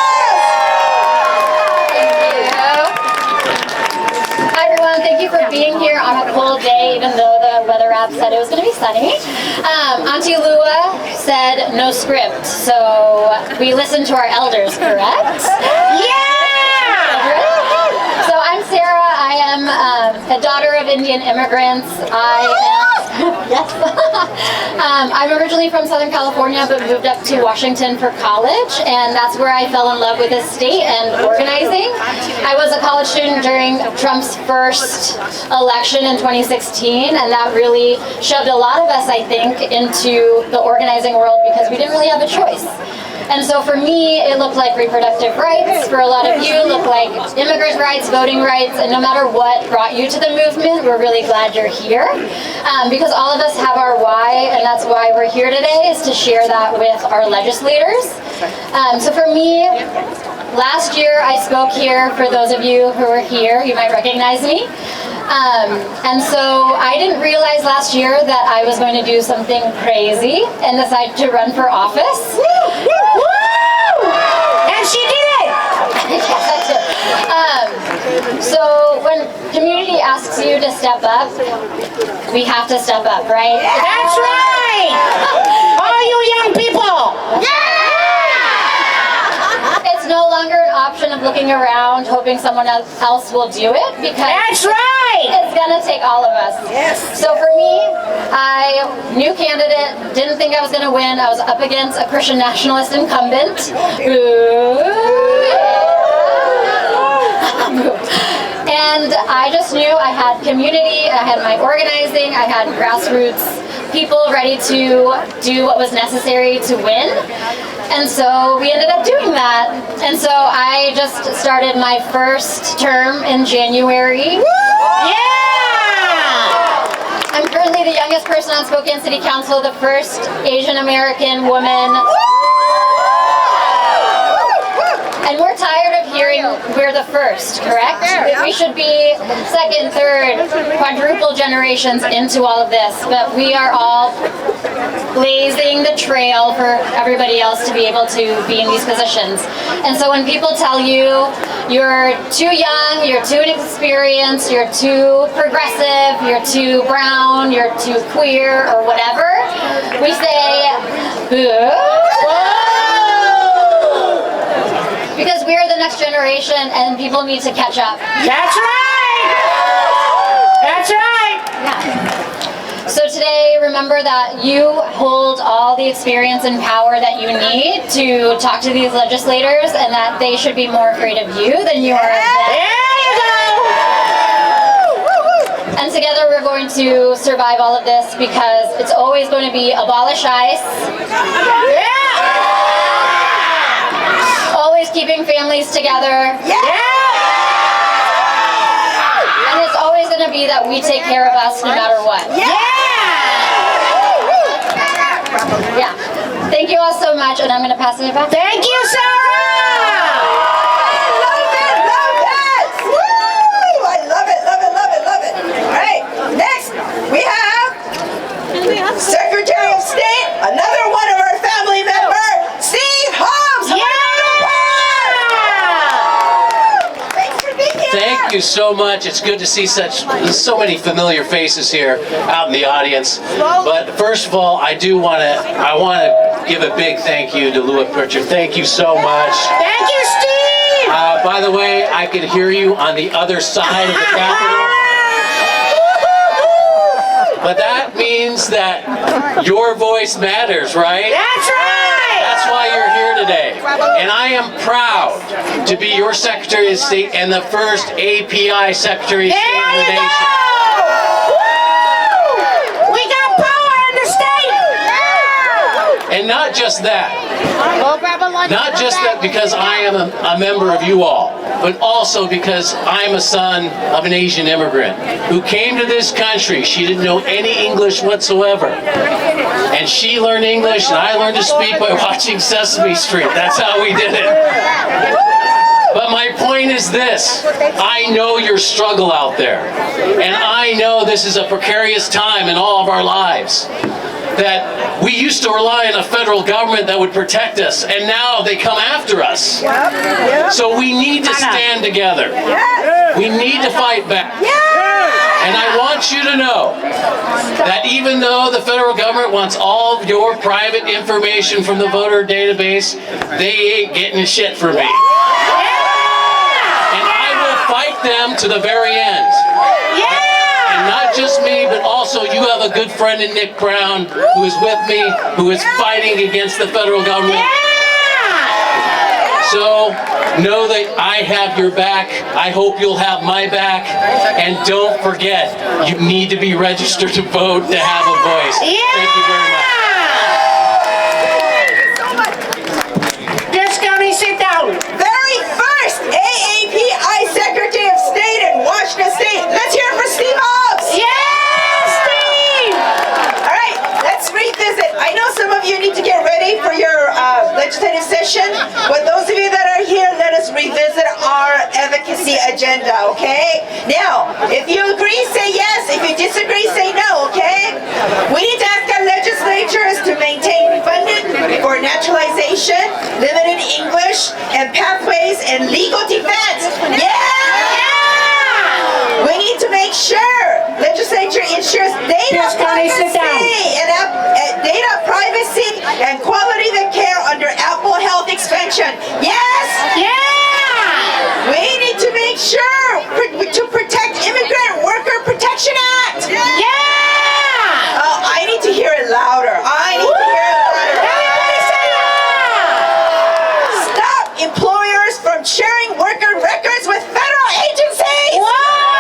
Hi everyone, thank you for being here on a cold day, even though the weather app said it was going to be sunny. Auntie Lua said no script, so we listened to our elders, correct? Yeah! So I'm Sarah. I am a daughter of Indian immigrants. Yes. I'm originally from Southern California, but moved up to Washington for college, and that's where I fell in love with this state and organizing. I was a college student during Trump's first election in 2016, and that really shoved a lot of us, I think, into the organizing world because we didn't really have a choice. And so for me, it looked like reproductive rights. For a lot of you, it looked like immigrant rights, voting rights, and no matter what brought you to the movement, we're really glad you're here. Because all of us have our why, and that's why we're here today, is to share that with our legislators. So for me, last year I spoke here. For those of you who are here, you might recognize me. And so I didn't realize last year that I was going to do something crazy and decided to run for office. Woo! And she did it! So when community asks you to step up, we have to step up, right? That's right! All you young people! Yeah! It's no longer an option of looking around hoping someone else will do it, because that's right! It's gonna take all of us. Yes. So for me, new candidate, didn't think I was gonna win. I was up against a Christian nationalist incumbent. And And I just knew I had community, I had my organizing, I had grassroots people ready to do what was necessary to win. And so we ended up doing that. And so I just started my first term in January. I'm currently the youngest person on Spokane City Council, the first Asian American woman. And we're tired of hearing we're the first, correct? We should be second, third, quadruple generations into all of this, but we are all blazing the trail for everybody else to be able to be in these positions. And so when people tell you you're too young, you're too inexperienced, you're too progressive, you're too brown, you're too queer, or whatever, we say, boo. Because we're the next generation and people need to catch up. That's right! That's right! Yeah. So today, remember that you hold all the experience and power that you need to talk to these legislators, and that they should be more afraid of you than you are of them. There you go! And together we're going to survive all of this, because it's always going to be abolish ICE. Yeah! Always keeping families together. Yeah! And it's always going to be that we take care of us no matter what. Yeah! Yeah. Thank you all so much, and I'm going to pass it back. Thank you, Sarah! I love it, love it, love it, love it. All right, next we have Secretary of State, another one of our family member, Steve Hobbs. Thank you so much. It's good to see so many familiar faces here out in the audience. But first of all, I want to give a big thank you to Lua Pritchard. Thank you so much. Thank you, Steve! By the way, I can hear you on the other side of the Capitol. But that means that your voice matters, right? That's right! That's why you're here today. And I am proud to be your Secretary of State and the first API Secretary of State in the nation. We got power in the state! And not just that. Not just that because I am a member of you all, but also because I'm a son of an Asian immigrant who came to this country. She didn't know any English whatsoever. And she learned English and I learned to speak by watching Sesame Street. That's how we did it. But my point is this, I know your struggle out there, and I know this is a precarious time in all of our lives, that we used to rely on a federal government that would protect us, and now they come after us. So we need to stand together. We need to fight back. And I want you to know that even though the federal government wants all of your private information from the voter database, they ain't getting shit from me. Fight them to the very end. Yeah! And not just me, but also you have a good friend in Nick Brown who is with me, who is fighting against the federal government. Yeah! So know that I have your back. I hope you'll have my back. And don't forget, you need to be registered to vote to have a voice. Yeah! Thank you very much. Yes, County, sit down. Very first AAPI Secretary of State in Washington State. Let's hear it for Steve Hobbs. Yes, Steve! All right, let's revisit. I know some of you need to get ready for your legislative session, but those of you that are here, let us revisit our advocacy agenda, okay? Now, if you agree, say yes. If you disagree, say no, okay? We need to ask our legislatures to maintain funding for naturalization, limited English, and pathways and legal defense. Yeah! We need to make sure legislature ensures data privacy and quality of care under Apple Health expansion. Yes? Yeah! We need to make sure to protect Immigrant Worker Protection Act. Yeah! I need to hear it louder. I need to hear it louder. Stop employers from sharing worker records with federal agencies. Whoa!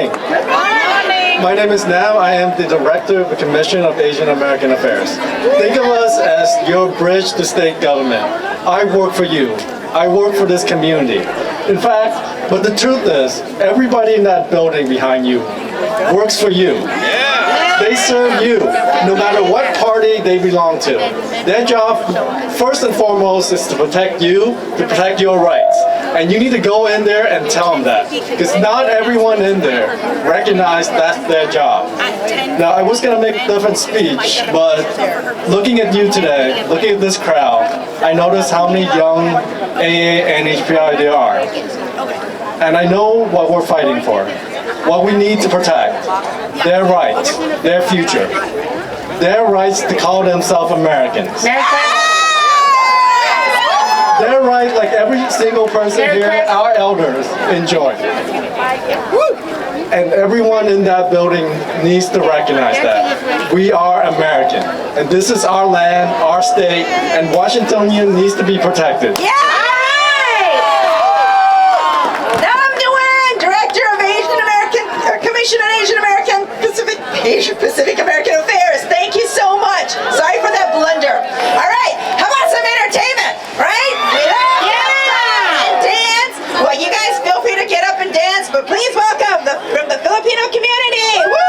morning. My name is Nam. I am the Director of the Commission of Asian American Affairs. Think of us as your bridge to state government. I work for you. I work for this community. In fact, but the truth is, everybody in that building behind you works for you. They serve you, no matter what party they belong to. Their job, first and foremost, is to protect you, to protect your rights. And you need to go in there and tell them that, because not everyone in there recognizes that's their job. Now, I was going to make a different speech, but looking at you today, looking at this crowd, I noticed how many young A&NHPI there are. And I know what we're fighting for, what we need to protect, their rights, their future, their rights to call themselves Americans. Their right, like every single person here, our elders enjoy. And everyone in that building needs to recognize that. We are American, and this is our land, our state, and Washingtonian needs to be protected. Commission on Pacific American Affairs. Thank you so much. Sorry for that blunder. All right, how about some entertainment, right? And dance. Well, you guys feel free to get up and dance, but please welcome from the Filipino community. Woo!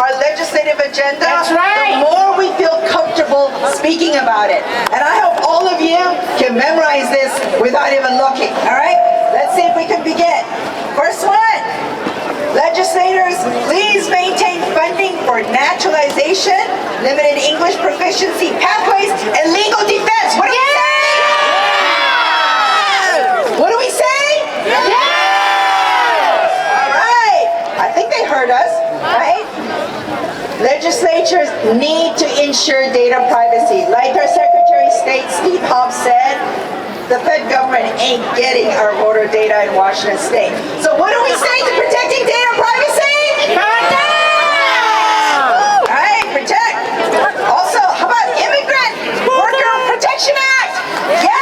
our legislative agenda, the more we feel comfortable speaking about it. And I hope all of you can memorize this without even looking, all right? Let's see if we can begin. First one, legislators, please maintain funding for naturalization, limited English proficiency pathways, and legal defense. What do we say? What do we say? All right, I think they heard us, right? Legislatures need to ensure data privacy. Like our Secretary of State, Steve Hobbs, said, the Fed government ain't getting our voter data in Washington State. So what do we say to protecting data privacy? Protect! All right, protect. Also, how about Immigrant Worker Protection Act? Yeah!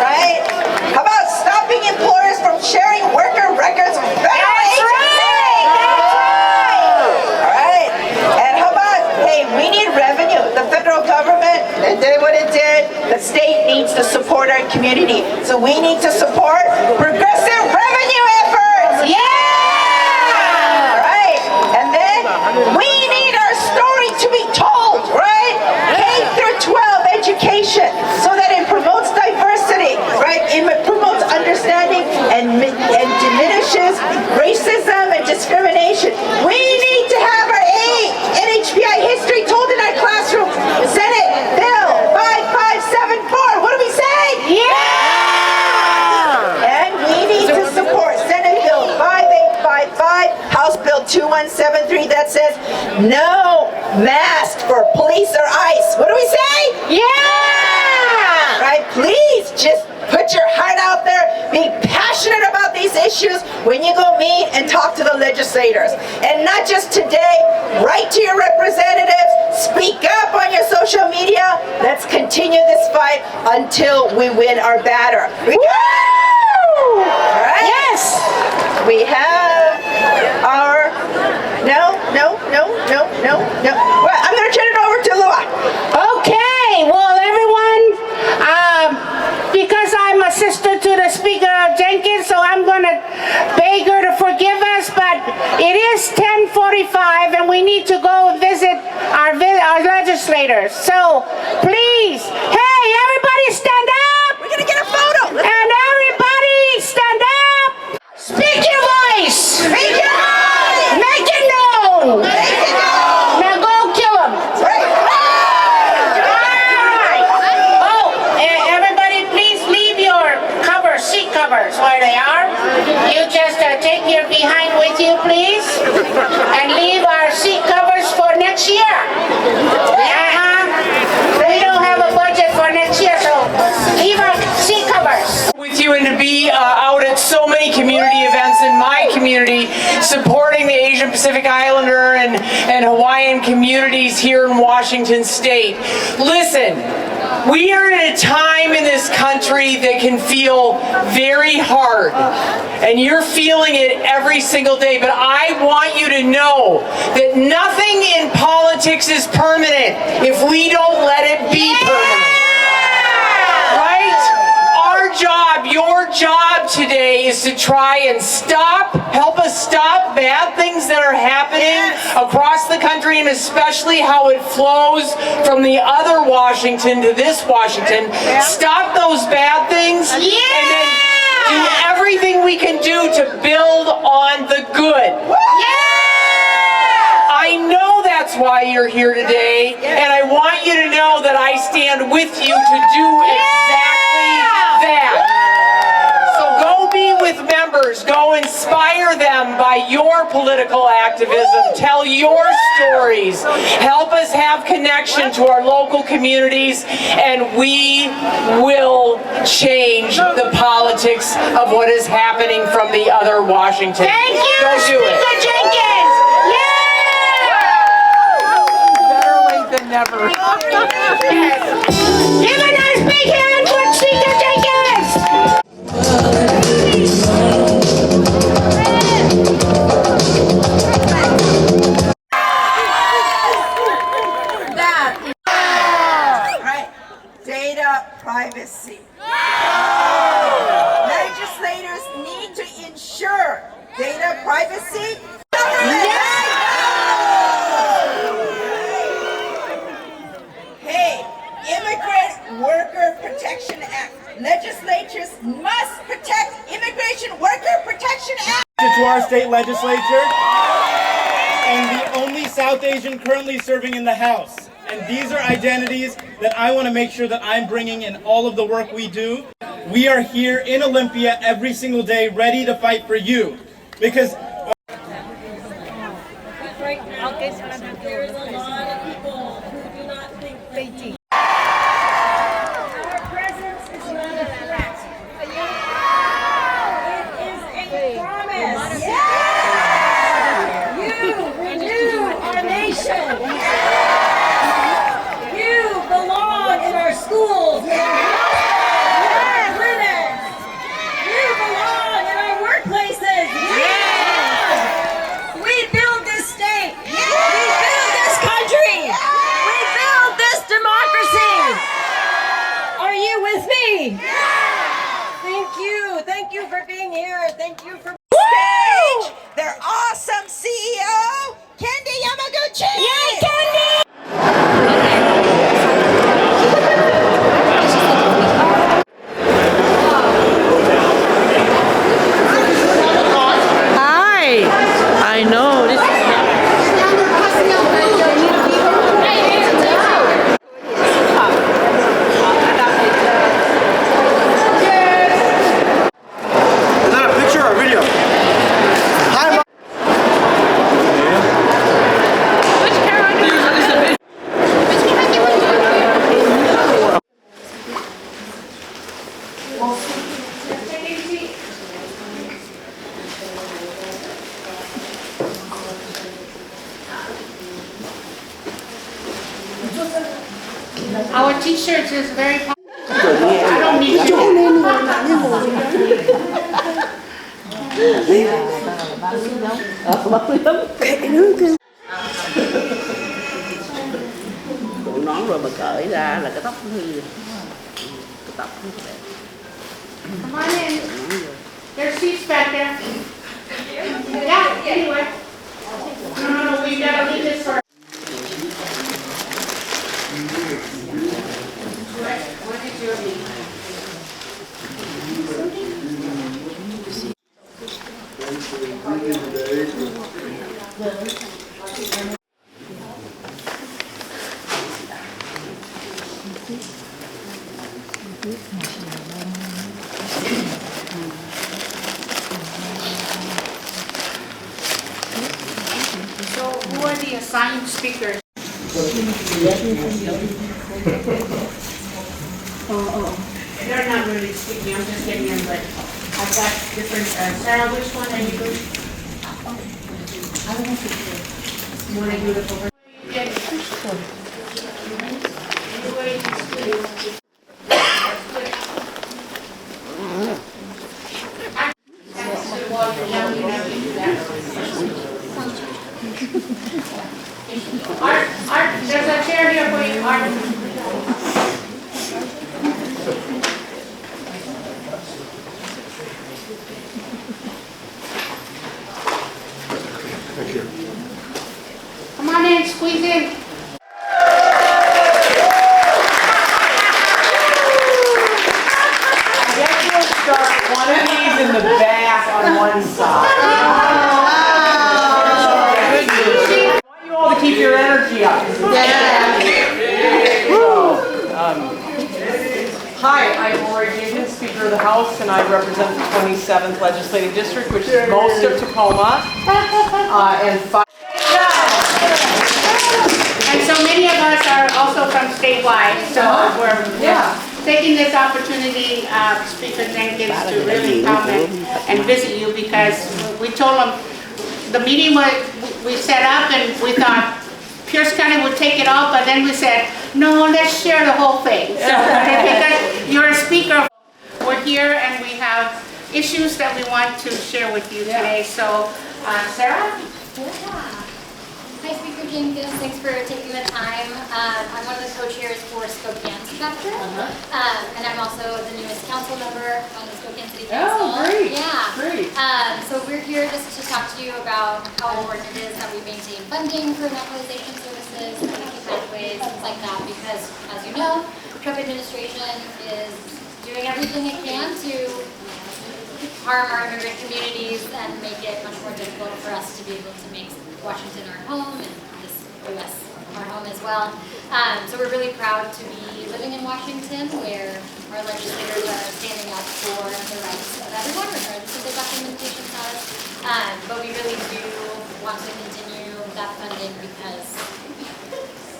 Right? How about stopping employers from sharing worker records with federal agencies? All right. And how about, hey, we need revenue. The federal government, it did what it did. The state needs to support our community. So we need to support progressive revenue efforts. Yeah! Right? And then we need our story to be told, right? K through 12 education, so that it promotes diversity, right? It promotes understanding and diminishes racism and discrimination. We need to have our A&NHPI history told in our classroom. Senate Bill 5574. What do we say? Yeah! And we need to support Senate Bill 5855, House Bill 2173 that says no mask for police or ICE. What do we say? Yeah! Right? put your heart out there, be passionate about these issues when you go meet and talk to the legislators. And not just today, write to your representatives, speak up on your social media. Let's continue this fight until we win our battle. Right? Yes! We have our, no. Well, I'm going to turn it over to Lua. Okay, well everyone, because I'm a sister to the Speaker of Jenkins, so I'm going to beg her to forgive us, but it is 10:45 and we need to go visit our legislators. So please, hey, everybody stand up. We're going to get a photo. And everybody stand up. Speak your voice. Speak your voice. Make it known. Make it known. Now go kill them. Seat covers where they are. You just take your behind with you, please, and leave our seat covers for next year. We don't have a budget for next year, so leave our seat covers. With you and to be out at so many community events in my community, supporting the Asian Pacific Islander and Hawaiian communities here in Washington State. Listen. We are at a time in this country that can feel very hard, and you're feeling it every single day, but I want you to know that nothing in politics is permanent if we don't let it be permanent. Right? Our job, your job today is to try and help us stop bad things that are happening across the country, and especially how it flows from the other Washington to this Washington. Stop those bad things and then do everything we can do to build on the good. I know that's why you're here today, and I want you to know that I stand with you to do exactly that. So go be with members, go inspire them by your political activism, tell your stories, help us have connection to our local communities, and we will change the politics of what is happening from the other Washington. Thank you, go do it. Speaker Jenkins. Better late than never. Give a nice big hand for Speaker Jenkins. Right. Data privacy. Legislators need to ensure data privacy. Hey, Immigrant Worker Protection Act. Legislatures must protect Immigration Worker Protection Act. To our state legislature, and the only South Asian currently serving in the House. And these are identities that I want to make sure that I'm bringing in all of the work we do. We are here in Olympia every single day ready to fight for you. Because there's a lot of people who do not think like you. Our presence is not a threat. It is a promise. You renew our nation. You belong in our schools, in our clinics. You belong in our workplaces. We build this state. We build this country. We build this democracy. Are you with me? Thank you. Thank you for being here. Thank you for Stage, their awesome CEO, Kendi Yamaguchi. Yay, Kendi! Hi! I know. This is Is that a picture or a video? Hi, t-shirts is very popular. I don't need Tụi nón rồi mà cởi ra là cái tóc nó hư. Cái tóc nó đẹp. Come on in. There's seats back there. Yeah, anyway. No, we gotta leave this for. What did you need? So who are the assigned speakers? They're not really speaking, I'm just getting in, but I've got different, Sarah, which one are you doing? I don't know if you want to do it over. Art, there's a chair here for you, Art. Thank you. Come on in, squeeze in. I guess we'll start one of these in the back on one side. I want you all to keep your energy up. Hi, I'm Lori Jenkins, Speaker of the House, and I represent the 27th Legislative District, which is most of Tacoma, and And so many of us are also from statewide, so we're taking this opportunity, Speaker Jenkins, to really come and visit you, because we told them the meeting we set up and we thought Pierce County would take it all, but then we said, no, let's share the whole thing. So, because you're a speaker, we're here and we have issues that we want to share with you today. So, Sarah? Hi, Speaker Jenkins. Thanks for taking the time. I'm one of the co-chairs for Spokane's chapter, and I'm also the newest council member on the Spokane City Council. Oh, great! Yeah. Great. So we're here just to talk to you about how important it is that we maintain funding for naturalization services, technical pathways, things like that, because, as you know, the Trump administration is doing everything it can to harm our immigrant communities and make it much more difficult for us to be able to make Washington our home and this U.S. our home as well. So we're really proud to be living in Washington, where our legislators are standing up for the rights of everyone, regardless of the documentation status. But we really do want to continue that funding because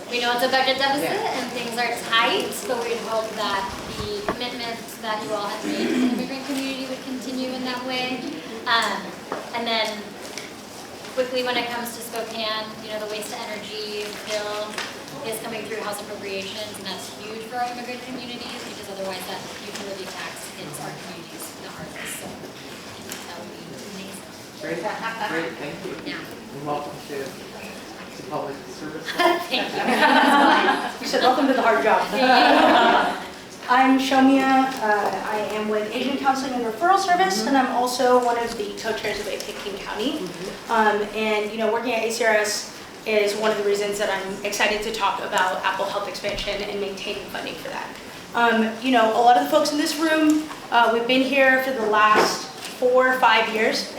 we know it's a budget deficit and things are tight, but we hope that the commitment that you all have made to the immigrant community would continue in that way. And then quickly, when it comes to Spokane, you know, the waste to energy bill is coming through House Appropriations, and that's huge for our immigrant communities, because otherwise that utility tax hits our communities the hardest. So that would be amazing. Great, great, thank you. Yeah. And welcome to public service. Thank you. You said welcome to the hard job. I'm Shomia. I am with Asian Counseling and Referral Service, and I'm also one of the co-chairs of APIC King County. And you know, working at ACRS is one of the reasons that I'm excited to talk about Apple Health expansion and maintaining funding for that. You know, a lot of the folks in this room, we've been here for the last 4 or 5 years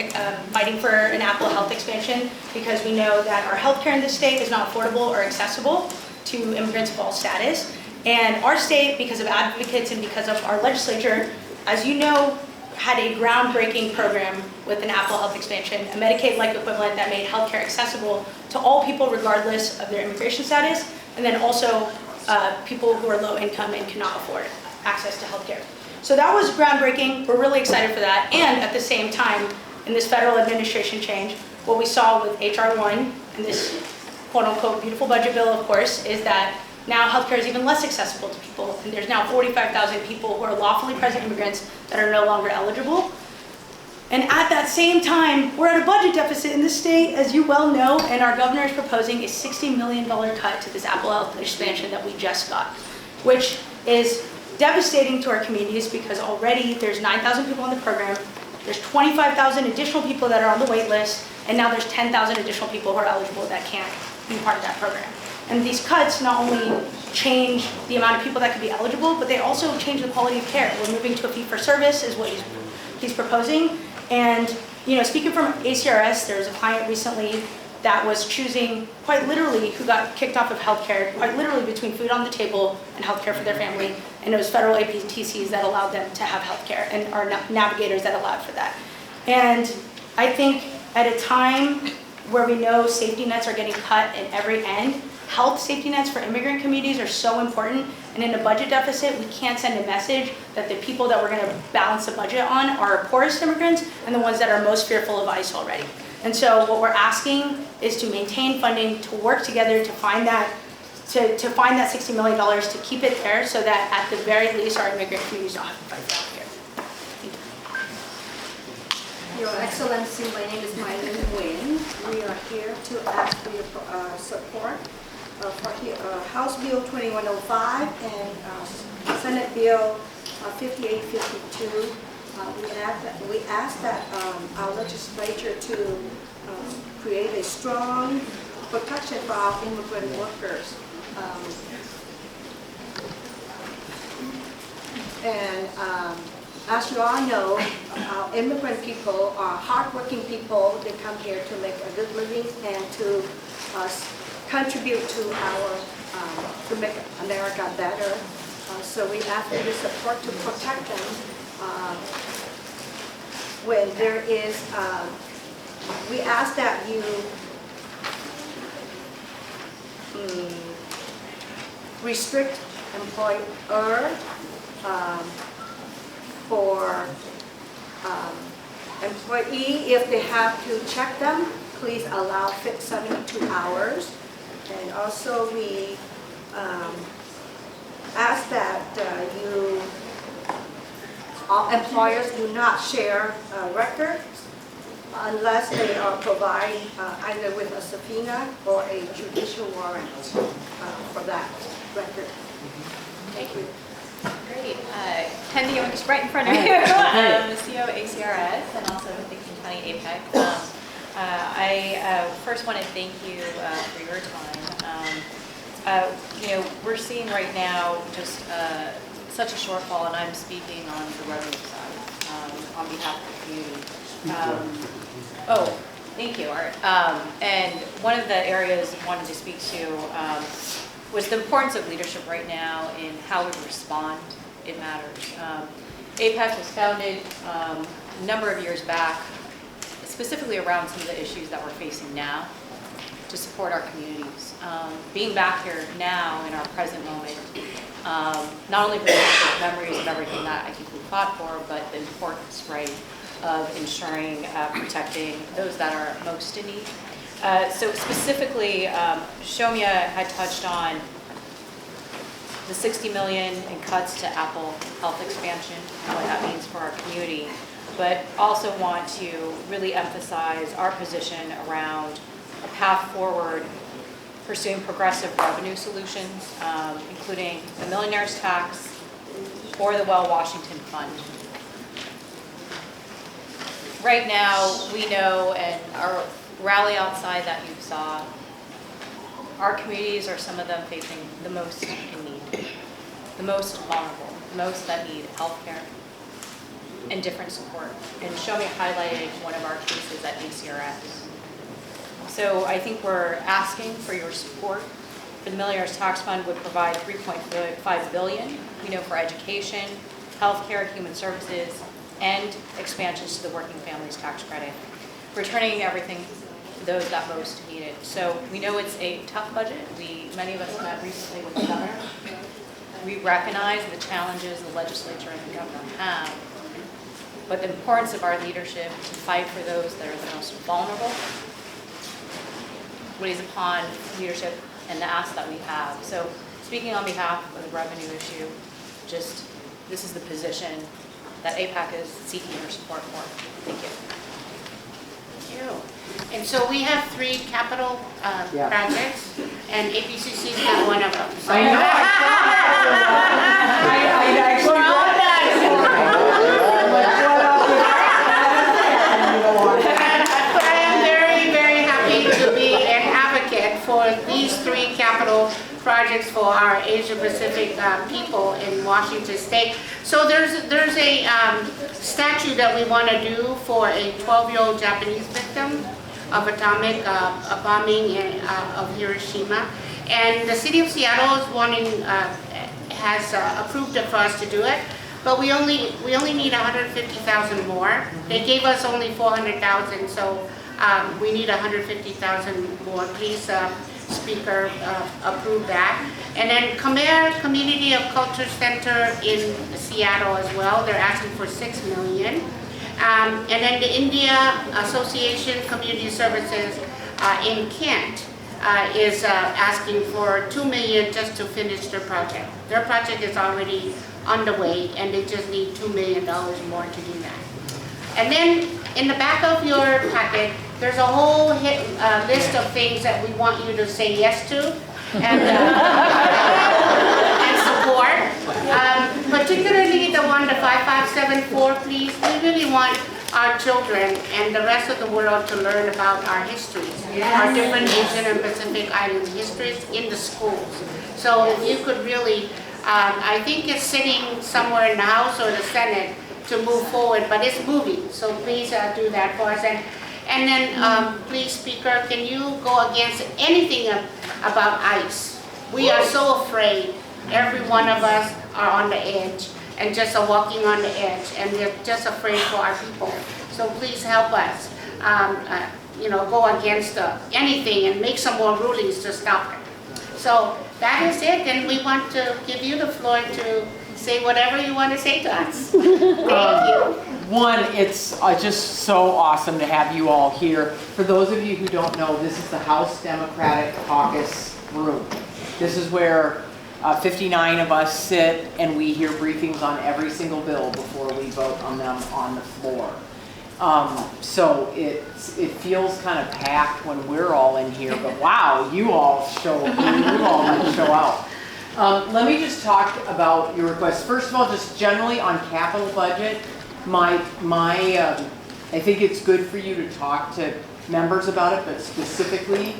fighting for an Apple Health expansion, because we know that our healthcare in this state is not affordable or accessible to immigrants of all status. And our state, because of advocates and because of our legislature, as you know, had a groundbreaking program with an Apple Health expansion, a Medicaid-like equivalent that made healthcare accessible to all people regardless of their immigration status, and then also people who are low income and cannot afford access to healthcare. So that was groundbreaking. We're really excited for that. And at the same time, in this federal administration change, what we saw with HR 1 and this quote-unquote beautiful budget bill, of course, is that now healthcare is even less accessible to people, and there's now 45,000 people who are lawfully present immigrants that are no longer eligible. And at that same time, we're at a budget deficit in this state, as you well know, and our governor is proposing a $60 million cut to this Apple Health expansion that we just got, which is devastating to our communities because already there's 9,000 people in the program, there's 25,000 additional people that are on the wait list, and now there's 10,000 additional people who are eligible that can't be part of that program. And these cuts not only change the amount of people that could be eligible, but they also change the quality of care. We're moving to a fee-for-service is what he's proposing. And speaking from ACRS, there was a client recently that was choosing quite literally who got kicked off of healthcare, quite literally between food on the table and healthcare for their family. And it was federal APTCs that allowed them to have healthcare and our navigators that allowed for that. And I think at a time where we know safety nets are getting cut at every end, health safety nets for immigrant communities are so important. And in a budget deficit, we can't send a message that the people that we're going to balance the budget on are our poorest immigrants and the ones that are most fearful of ICE already. And so what we're asking is to maintain funding, to work together to find that $60 million, to keep it there so that at the very least our immigrant communities don't have to fight for healthcare. Your Excellency, my name is Mylan Nguyen. We are here to ask for your support for House Bill 2105 and Senate Bill 5852. We ask that our legislature to create a strong protection for our immigrant workers. As you all know, our immigrant people are hardworking people. They come here to make a good living and to contribute to to make America better. So we ask for your support to protect them when there is, we ask that you restrict employer for employee, if they have to check them, please allow 72 hours. And also we ask that all employers do not share records unless they are provided either with a subpoena or a judicial warrant for that record. Thank you. Great. Ken Young's right in front of you. CEO ACRS and also Thinking County APEC. I first want to thank you for your time. We're seeing right now just such a shortfall, and I'm speaking on the revenue side on behalf of the community. Thank you, Art. And one of the areas I wanted to speak to was the importance of leadership right now in how we respond. It matters. APEC was founded a number of years back, specifically around some of the issues that we're facing now to support our communities. Being back here now in our present moment, not only brings back memories of everything that I think we fought for, but the importance, right, of ensuring protecting those that are most in need. So specifically, Shomya had touched on the $60 million in cuts to Apple Health expansion and what that means for our community, but also want to really emphasize our position around a path forward pursuing progressive revenue solutions, including the millionaire's tax or the Well Washington Fund. Right now, we know, and our rally outside that you saw, our communities are some of them facing the most in need, the most vulnerable, most that need health care and different support. And Shomya highlighted one of our cases at ACRS. So I think we're asking for your support. The Millionaire's Tax Fund would provide $3.5 billion, for education, healthcare, human services, and expansions to the Working Families Tax Credit, returning everything to those that most need it. So we know it's a tough budget. Many of us met recently with the governor. We recognize the challenges the legislature and the governor have, but the importance of our leadership to fight for those that are the most vulnerable weighs upon leadership and the ask that we have. So speaking on behalf of the revenue issue, just this is the position that APAC is seeking your support for. Thank you. Thank you. And so we have 3 capital projects, and APCC's got one of them. So. I know. But I am very, very happy to be an advocate for these 3 capital projects for our Asia Pacific people in Washington State. So there's a statue that we want to do for a 12-year-old Japanese victim of atomic bombing of Hiroshima, and the city of Seattle is has approved it for us to do it, but we only need 150,000 more. They gave us only 400,000, so we need 150,000 more. Please, Speaker, approve that. And then Khmer Community of Culture Center in Seattle as well. They're asking for $6 million. And then the India Association Community Services in Kent is asking for $2 million just to finish their project. Their project is already underway, and they just need $2 million more to do that. And then in the back of your packet, there's a whole list of things that we want you to say yes to and support. Particularly the one, the 5574, please. We really want our children and the rest of the world to learn about our histories, our different Asian and Pacific Island histories in the schools. So if you could really, I think it's sitting somewhere in the House or the Senate to move forward, but it's moving. So please do that for us. And then, please, Speaker, can you go against anything about ICE? We are so afraid. Every one of us are on the edge and just are walking on the edge, and we're just afraid for our people. So please help us, go against anything and make some more rulings to stop it. So that is it, and we want to give you the floor to say whatever you want to say to us. Thank you. One, it's just so awesome to have you all here. For those of you who don't know, this is the House Democratic Caucus room. This is where 59 of us sit and we hear briefings on every single bill before we vote on them on the floor. So it feels kind of packed when we're all in here, but wow, you all show out. Let me just talk about your requests. First of all, just generally on capital budget, I think it's good for you to talk to members about it, but specifically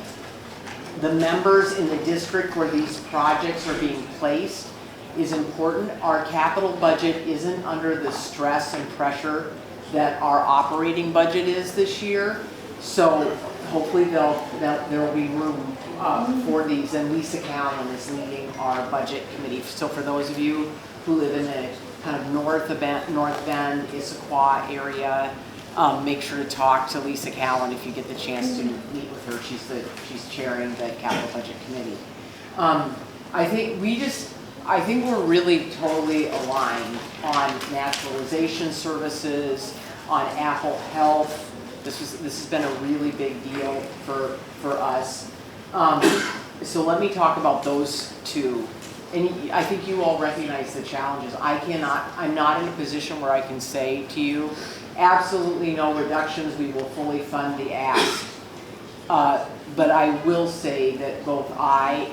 the members in the district where these projects are being placed is important. Our capital budget isn't under the stress and pressure that our operating budget is this year, so hopefully there will be room for these, and Lisa Callan is leading our budget committee. So for those of you who live in the kind of North Bend, Issaquah area, make sure to talk to Lisa Callan if you get the chance to meet with her. She's chairing the capital budget committee. I think we're really totally aligned on naturalization services, on Apple Health. This has been a really big deal for us. So let me talk about those two. And I think you all recognize the challenges. I'm not in a position where I can say to you, absolutely no reductions, we will fully fund the ask. But I will say that both I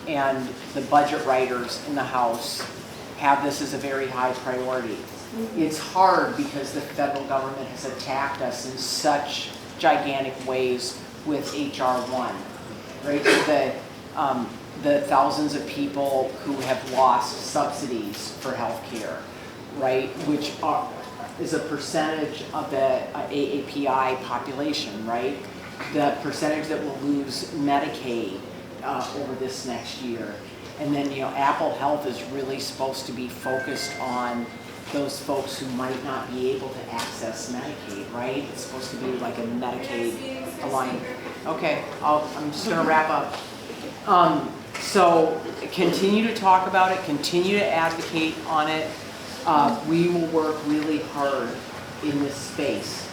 and the budget writers in the House have this as a very high priority. It's hard because the federal government has attacked us in such gigantic ways with H.R. 1, right? So the thousands of people who have lost subsidies for health care, right? Which is a percentage of the AAPI population, right? The percentage that will lose Medicaid over this next year. And then, Apple Health is really supposed to be focused on those folks who might not be able to access Medicaid, right? It's supposed to be like a Medicaid alignment. Okay, I'm just gonna wrap up. So continue to talk about it, continue to advocate on it. We will work really hard in this space.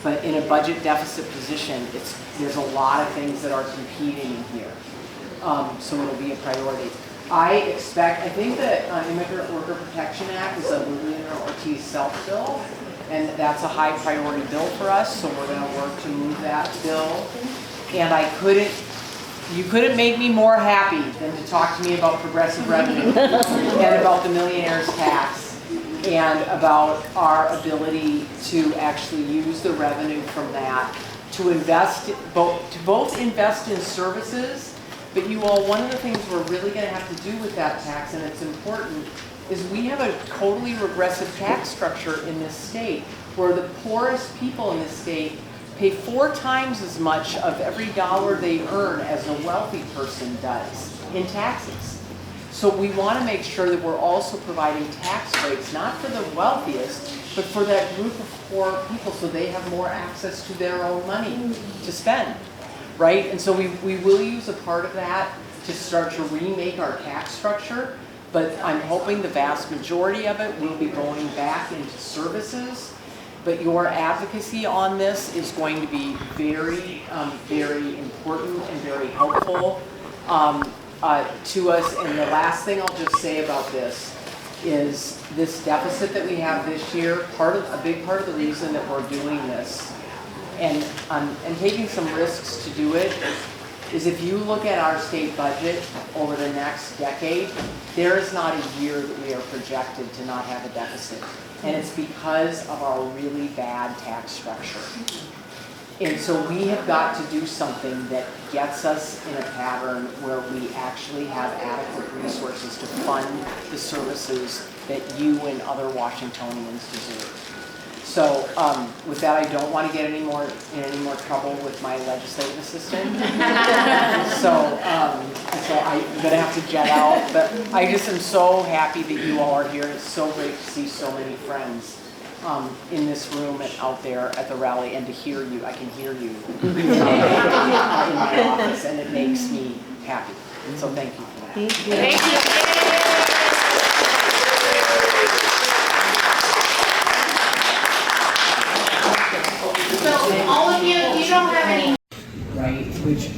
But in a budget deficit position, there's a lot of things that are competing in here. So it'll be a priority. I think that Immigrant Worker Protection Act is a Lillian Ortiz self-bill, and that's a high priority bill for us, so we're going to work to move that bill. And you couldn't make me more happy than to talk to me about progressive revenue and about the millionaire's tax and about our ability to actually use the revenue from that to invest, both invest in services. But you all, one of the things we're really going to have to do with that tax, and it's important, is we have a totally regressive tax structure in this state where the poorest people in this state pay 4 times as much of every dollar they earn as a wealthy person does in taxes. So we want to make sure that we're also providing tax breaks, not for the wealthiest, but for that group of poor people so they have more access to their own money to spend, right? And so we will use a part of that to start to remake our tax structure, but I'm hoping the vast majority of it will be going back into services. But your advocacy on this is going to be very, very important and very helpful to us. And the last thing I'll just say about this is this deficit that we have this year, a big part of the reason that we're doing this and taking some risks to do it is if you look at our state budget over the next decade, there is not a year that we are projected to not have a deficit. And it's because of our really bad tax structure. And so we have got to do something that gets us in a pattern where we actually have adequate resources to fund the services that you and other Washingtonians deserve. So with that, I don't want to get in any more trouble with my legislative assistant. So I'm going to have to jet out. But I just am so happy that you all are here. It's so great to see so many friends in this room and out there at the rally, and to hear you. I can hear you in my office, and it makes me happy. So thank you for that. Thank you. Thank you. So all of you don't have any. Right, which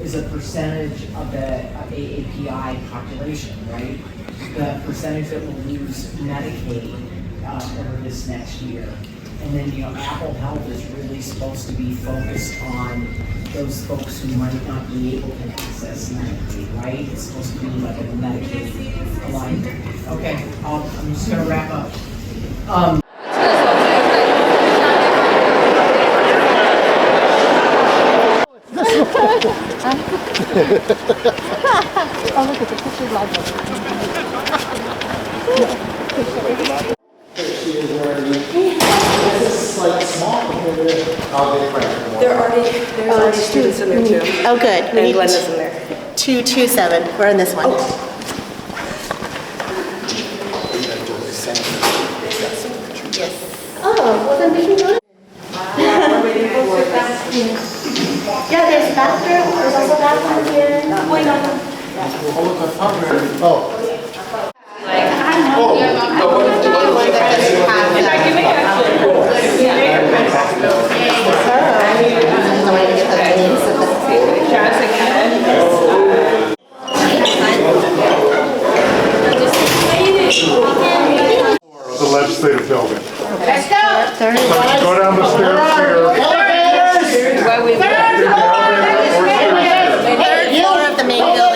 is a percentage of the AAPI population, right? The percentage that will lose Medicaid over this next year. And then, Apple Health is really supposed to be focused on those folks who might not be able to access Medicaid, right? It's supposed to be like a Medicaid alignment. Okay, I'm just gonna wrap up. Oh, look at the pictures live. This is like small compared to how they print. There's already students in there too. Oh, good. And Glenda's in there. 227. We're in this one. Yes. Oh, well then we can go. Yeah, there's a bathroom. There's also a bathroom here. Oh. The legislative building. Let's go. Go down the stairs here. Third floor of the main building.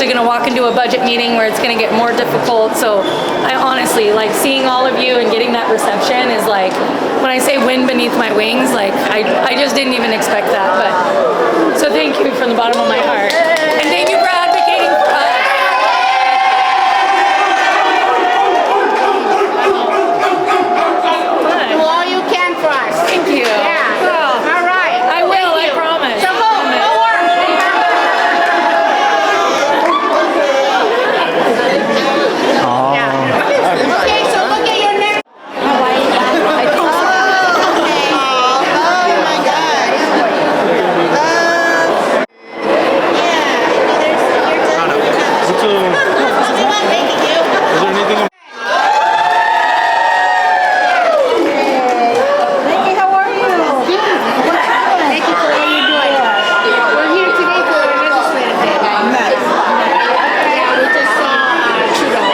actually going to walk into a budget meeting where it's going to get more difficult. So I honestly, like, seeing all of you and getting that reception is like, when I say wind beneath my wings, like I just didn't even expect that. But so thank you from the bottom of my heart. And thank you for advocating for us. Do all you can for us. Thank you. Yeah. All right. I will, Thank I you. promise. So go work. Yeah. Okay, so look at your next. Thank you for all you're doing. We're here today for our legislative day. Yeah, we just saw Trudeau.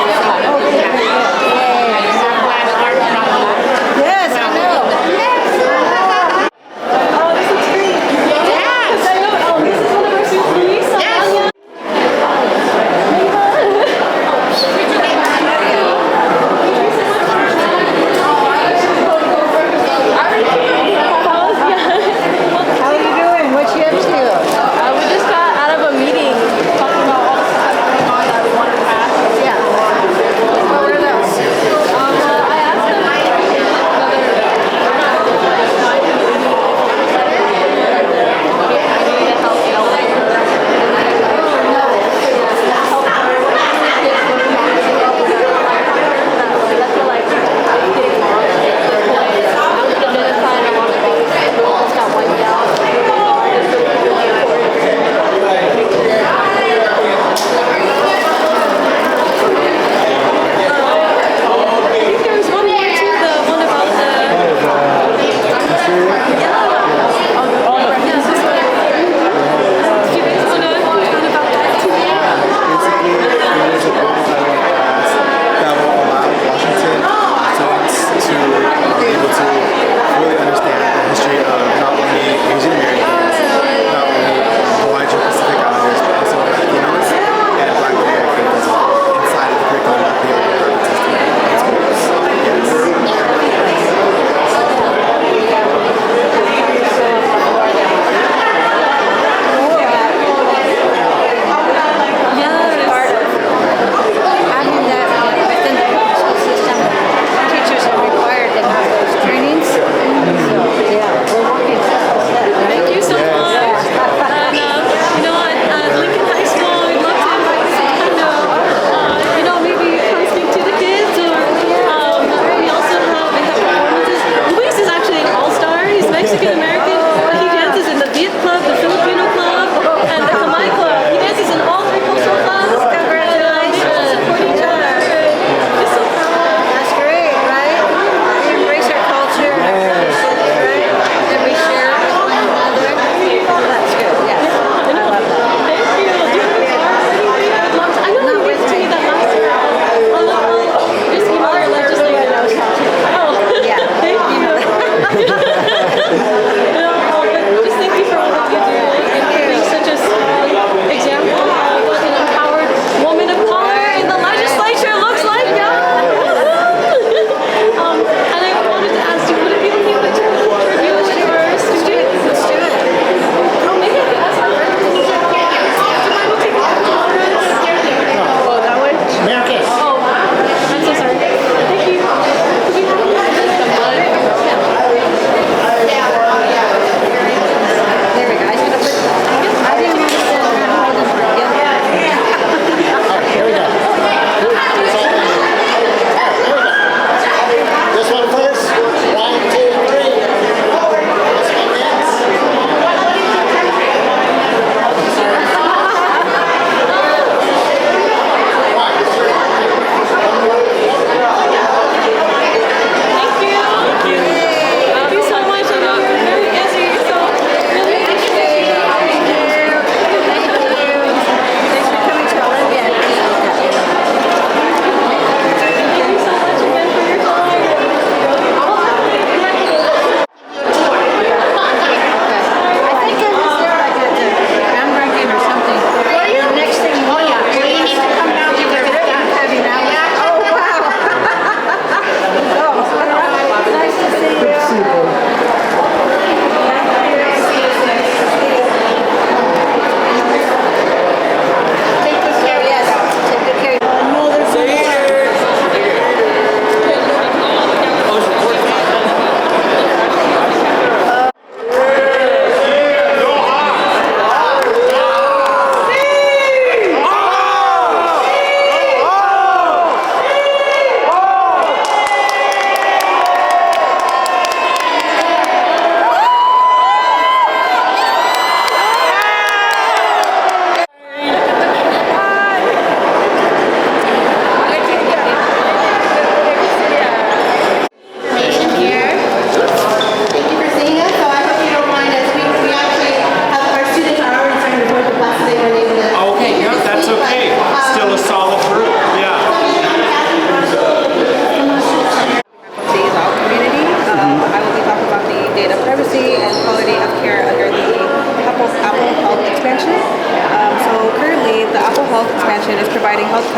Yes, I know. Oh, this is great. Yes. Oh, this is one of our 3 songs. Yes.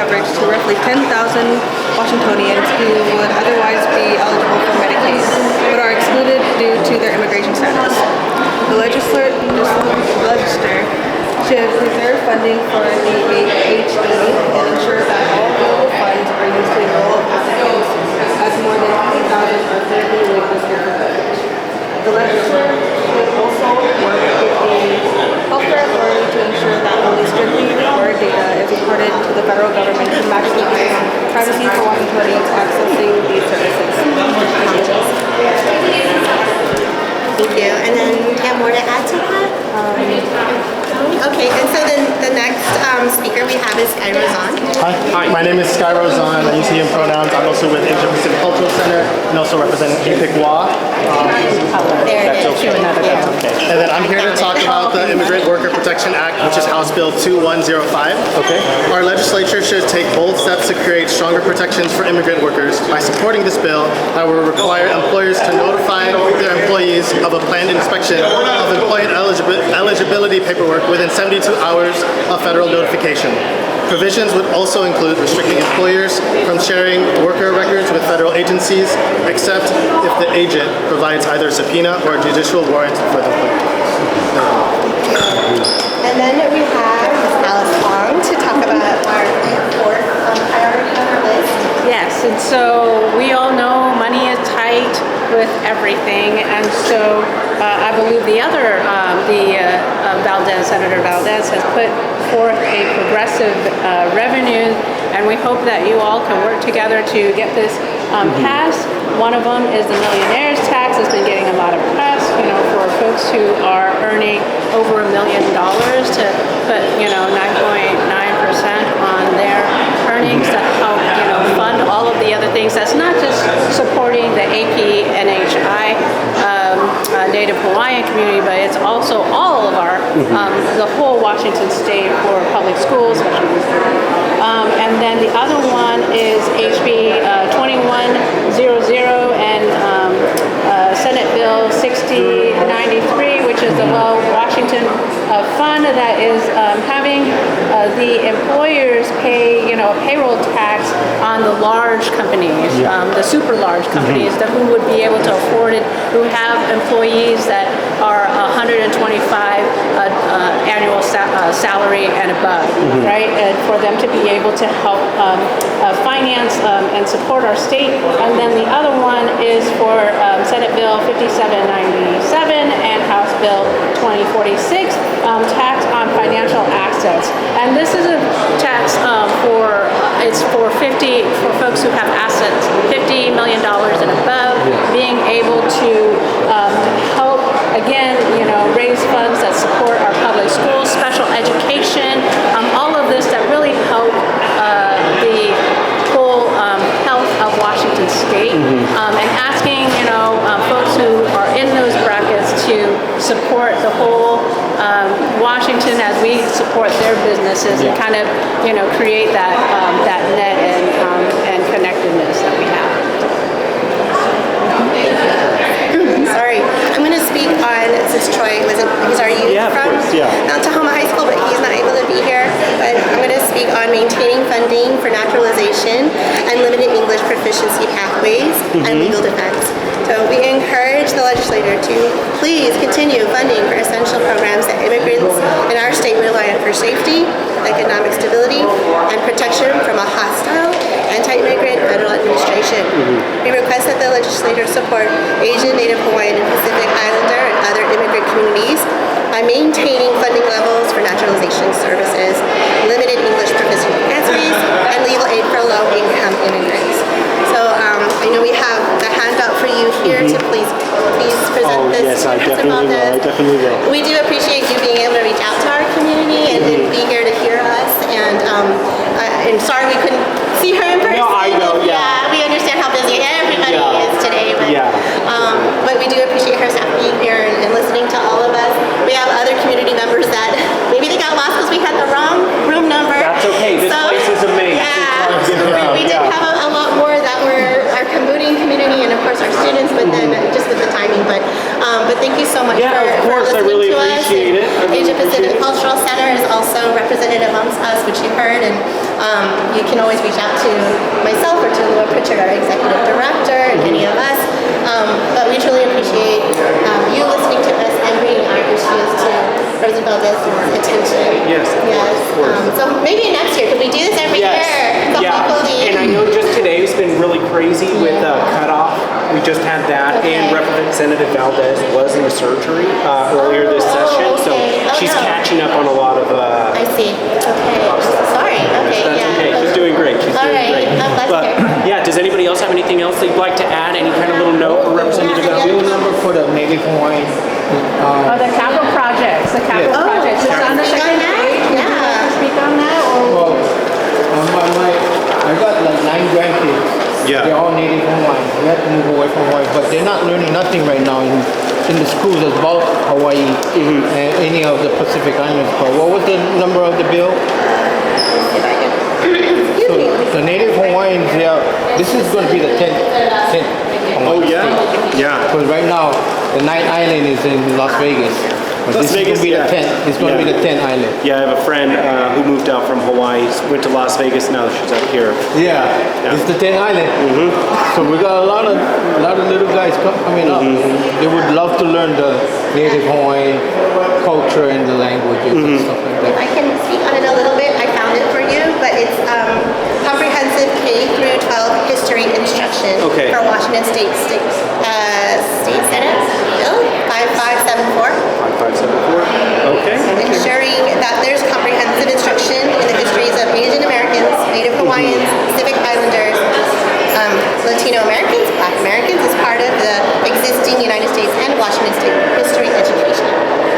coverage to roughly 10,000 Washingtonians who would otherwise be eligible for Medicaid, but are excluded due to their immigration status. The legislature should preserve funding for the AHE and ensure that all available funds are used to enroll applicants as more than 50,000 are currently waiting for coverage. The legislature should also work with the healthcare authority to ensure that only strictly required data is reported to the federal government to maximize privacy for Washingtonians accessing these services. Thank you. And then do you have more to add to that? Okay, and so then the next speaker we have is Sky Rozan. Hi, my name is Sky Rozan. I use he him pronouns. I'm also with Asia Pacific Cultural Center and also represent immigrant. That's okay. That's okay. And then I'm here to talk about the Immigrant Worker Protection Act, which is House Bill 2105. Okay. Our legislature should take bold steps to create stronger protections for immigrant workers. By supporting this bill, that will require employers to notify their employees of a planned inspection of employee eligibility paperwork within 72 hours of federal notification. Provisions would also include restricting employers from sharing worker records with federal agencies, except if the agent provides either a subpoena or a judicial warrant for the employer. And then we have Alice Long to talk about our fourth priority on our list. Yes, and so we all know money is tight with everything, and so I believe Senator Valdez has put forth a progressive revenue, and we hope that you all can work together to get this passed. One of them is the millionaire's tax. It's been getting a lot of press, for folks who are earning over $1 million to put, 9.9% on their earnings to help, fund all of the other things. That's not just supporting the A&NHPI Native Hawaiian community, but it's also all of our, the whole Washington state for public schools. And then the other one is HB 2100 and Senate Bill 6093, which is the Low Washington fund that is having the employers pay, a payroll tax on the large companies, the super large companies that who would be able to afford it, who have employees that are 125 annual salary and above, right? And for them to be able to help finance and support our state. And then the other one is for Senate Bill 5797 and House Bill 2046, tax on financial assets. And this is a tax it's for folks who have assets, $50 million and above, being able to help, again, raise funds that support our public schools, special education, all of this that really help the whole health of Washington State, and asking, folks who are in those brackets to support the whole Washington as we support their businesses and kind of, create that net and connectedness that we have. Sorry, I'm going to speak on, since Troy he's our youth from Mount Tahoma High School, but he's not able to be here. But I'm going to speak on maintaining funding for naturalization and limited English proficiency pathways and legal defense. So we encourage the legislator to please continue funding for essential programs that immigrants in our state rely on for safety, economic stability, and protection from a hostile, anti-immigrant federal administration. We request that the legislator support Asian, Native Hawaiian, and Pacific Islander and other immigrant communities by maintaining funding levels for naturalization services, limited English proficiency pathways, and legal aid for low-income immigrants. So I know we have the handout for you here to please present this. Yes, I definitely will. We do appreciate you being able to reach out to our community and be here to hear us. And sorry we couldn't see her in person. No, I know, Yeah, we understand how busy everybody is today. But we do appreciate her staff being here and listening to all of us. We have other community members that maybe they got lost because we had the wrong room number. That's okay. This place is amazing. Yeah, we did have a lot more that were our commuting community and of course our students, but then just with the timing. But thank you so much for listening I really to us. appreciate it. Asia Pacific Cultural Center is also represented amongst us, which you heard, and You can always reach out to myself or to Lua Pritchard, our executive director, and any of us. But we truly appreciate you listening to us and bringing our issues to President Valdez's attention. Yes, of course. So maybe next year, could we do this every year? So hopefully. And I know just today has been really crazy with cutoff. We just had that, and Representative Valdez was in the surgery earlier this session, so she's catching up on a lot of. I see. Okay. Sorry. Okay. That's okay. She's doing great. She's doing great. But yeah, does anybody else have anything else they'd like to add? Any kind of little note for Representative Valdez? Bill number for the Native Hawaiian. The capital projects. The capital projects. It's on the second page. Would you like to speak on that? Or? I got like 9 grandkids. Yeah. They're all Native Hawaiian. We have to move away from Hawaii, but they're not learning nothing right now in the schools about Hawaii and any of the Pacific Islands. But what was the number of the bill? So the Native Hawaiians, this is going to be the 10th. Oh yeah? Yeah. Because right now, the 9th island is in Las Vegas. But this is going to be the 10th. It's going to be the 10th island. Yeah, I have a friend who moved out from Hawaii, went to Las Vegas, now she's up here. Yeah, it's the 10th island. So we got a lot of little guys coming up. They would love to learn the Native Hawaiian culture and the languages and stuff like that. I can speak on it a little bit. I found it for you, but it's comprehensive K through 12 history instruction for Washington State Senate Bill 5574. 5574. Okay. Ensuring that there's comprehensive instruction in the histories of Asian Americans, Native Hawaiians, Pacific Islanders, Latino Americans, Black Americans as part of the existing United States and Washington State history education.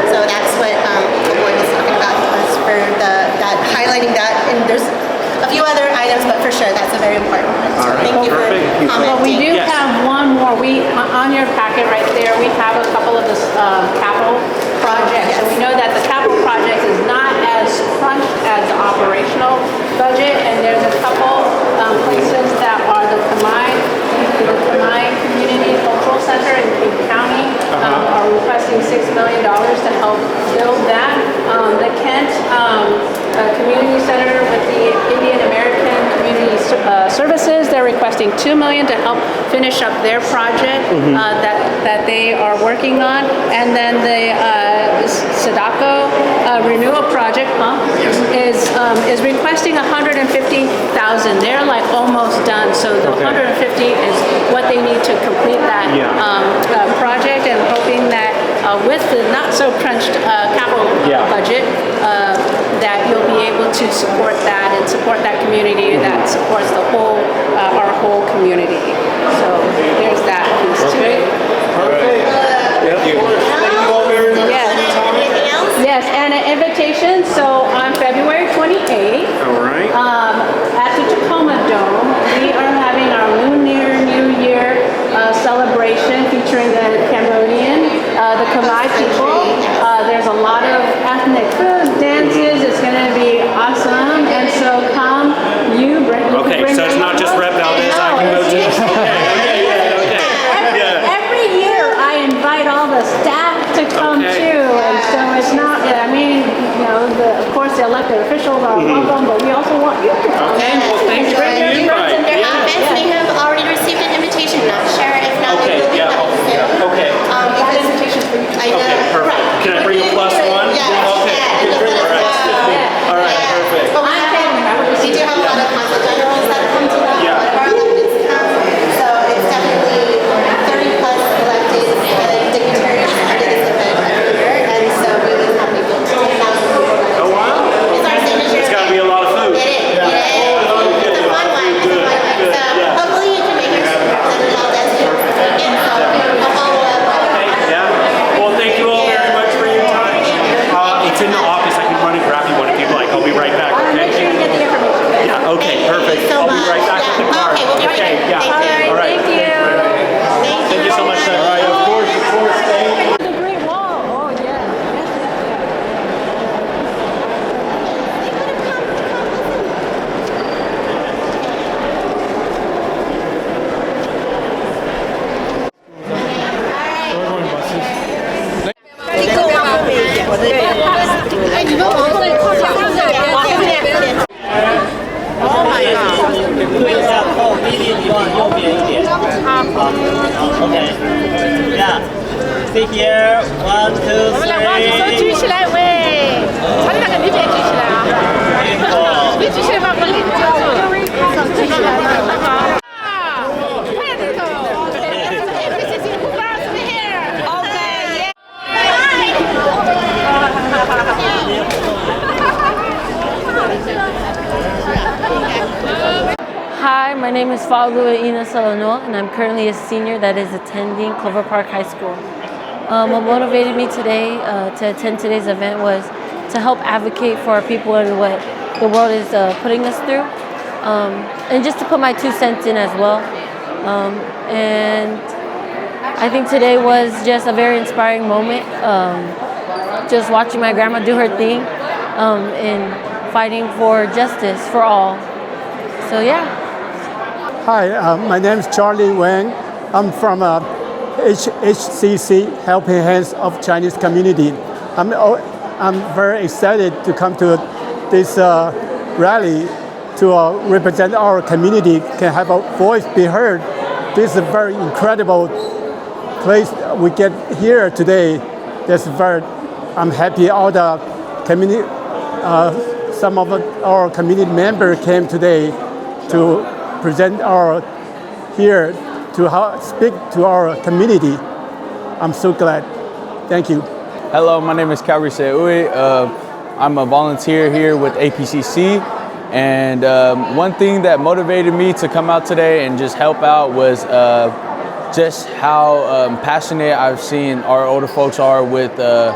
So that's what the board was talking about was for that highlighting that, and there's a few other items, but for sure that's a very important one. So thank you for commenting. But we do have one more. On your packet right there, we have a couple of the capital projects. And we know that the capital project is not as crunched as the operational budget, and there's a couple places that are the Kamai Community Cultural Center in King County are requesting $6 million to help build that. The Kent Community Center with the Indian American Community Services, they're requesting $2 million to help finish up their project that they are working on. And then the Sadako Renewal Project is requesting $150,000. They're like almost done, so the 150 is what they need to complete that project, and hoping that with the not so crunched capital budget, that you'll be able to support that and support that community that supports the whole our whole community. So there's that piece to it. Perfect. Yes, and an invitation. So on February 28th, at the Tacoma Dome, we are having our Lunar New Year celebration featuring the Cambodian, the Khmer people. There's a lot of ethnic food, dances. It's going to be awesome. And so come, you bring. So it's not just Rep Valdez. I can go too. Every year I invite all the staff to come too, and so it's not. I mean, of course the elected officials are welcome, but we also want you to come. Okay, well, thank you for the invite. Their office may have already received an invitation. Not sure. If not, it will be coming soon. Okay. Because invitation for you. Okay, perfect. Can I bring a +1? Okay. All right, perfect. But we do have a lot of council generals that come to that. A lot of our electeds come. So it's definitely 30+ elected dignitaries under this event every year. And so we always have maybe 10,000 people. Oh, wow. It's our signature. It's got to be a lot of food. It is. It's a fun one. So hopefully you can make your Representative Valdez here this weekend. So I'll follow up. Well, thank you all very much for your time. It's in the office. I can run and grab you one if you'd like. I'll be right back. Okay. Yeah. Okay. Perfect. I'll be right back with the card. Okay. We'll be right back. Yeah. All right. Thank you. Thank you so much, sir. All right. Of course. Thank you. The Great Wall. Oh yeah. 右边一点。好 ，OK， yeah. Stay here. 1, 2, 3. 我们来把手举起来，喂，朝那个里面举起来啊！你举起来吧，我领着。手举起来，好。Hi, my name is Faulua Ina Solano, and I'm currently a senior that is attending Clover Park High School. What motivated me today to attend today's event was to help advocate for our people and what the world is putting us through, and just to put my 2 cents in as well. And I think today was just a very inspiring moment, just watching my grandma do her thing in fighting for justice for all. So yeah. Hi, my name is Charlie Wang. I'm from HCC, Helping Hands of Chinese Community. I'm very excited to come to this rally to represent our community, can have a voice be heard. This is a very incredible place we get here today. I'm happy all the community, some of our community members came today to present here to speak to our community. I'm so glad. Thank you. Hello, my name is Kauri Seui. I'm a volunteer here with APCC. And one thing that motivated me to come out today and just help out was just how passionate I've seen our older folks are with the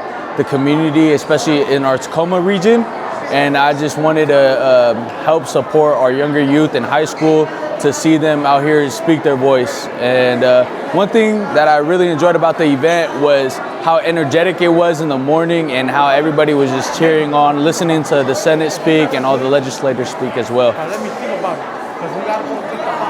community, especially in our Tacoma region. And I just wanted to help support our younger youth in high school to see them out here and speak their voice. And one thing that I really enjoyed about the event was how energetic it was in the morning and how everybody was just cheering on, listening to the Senate speak and all the legislators speak as well. Let me think about it, because we got to think about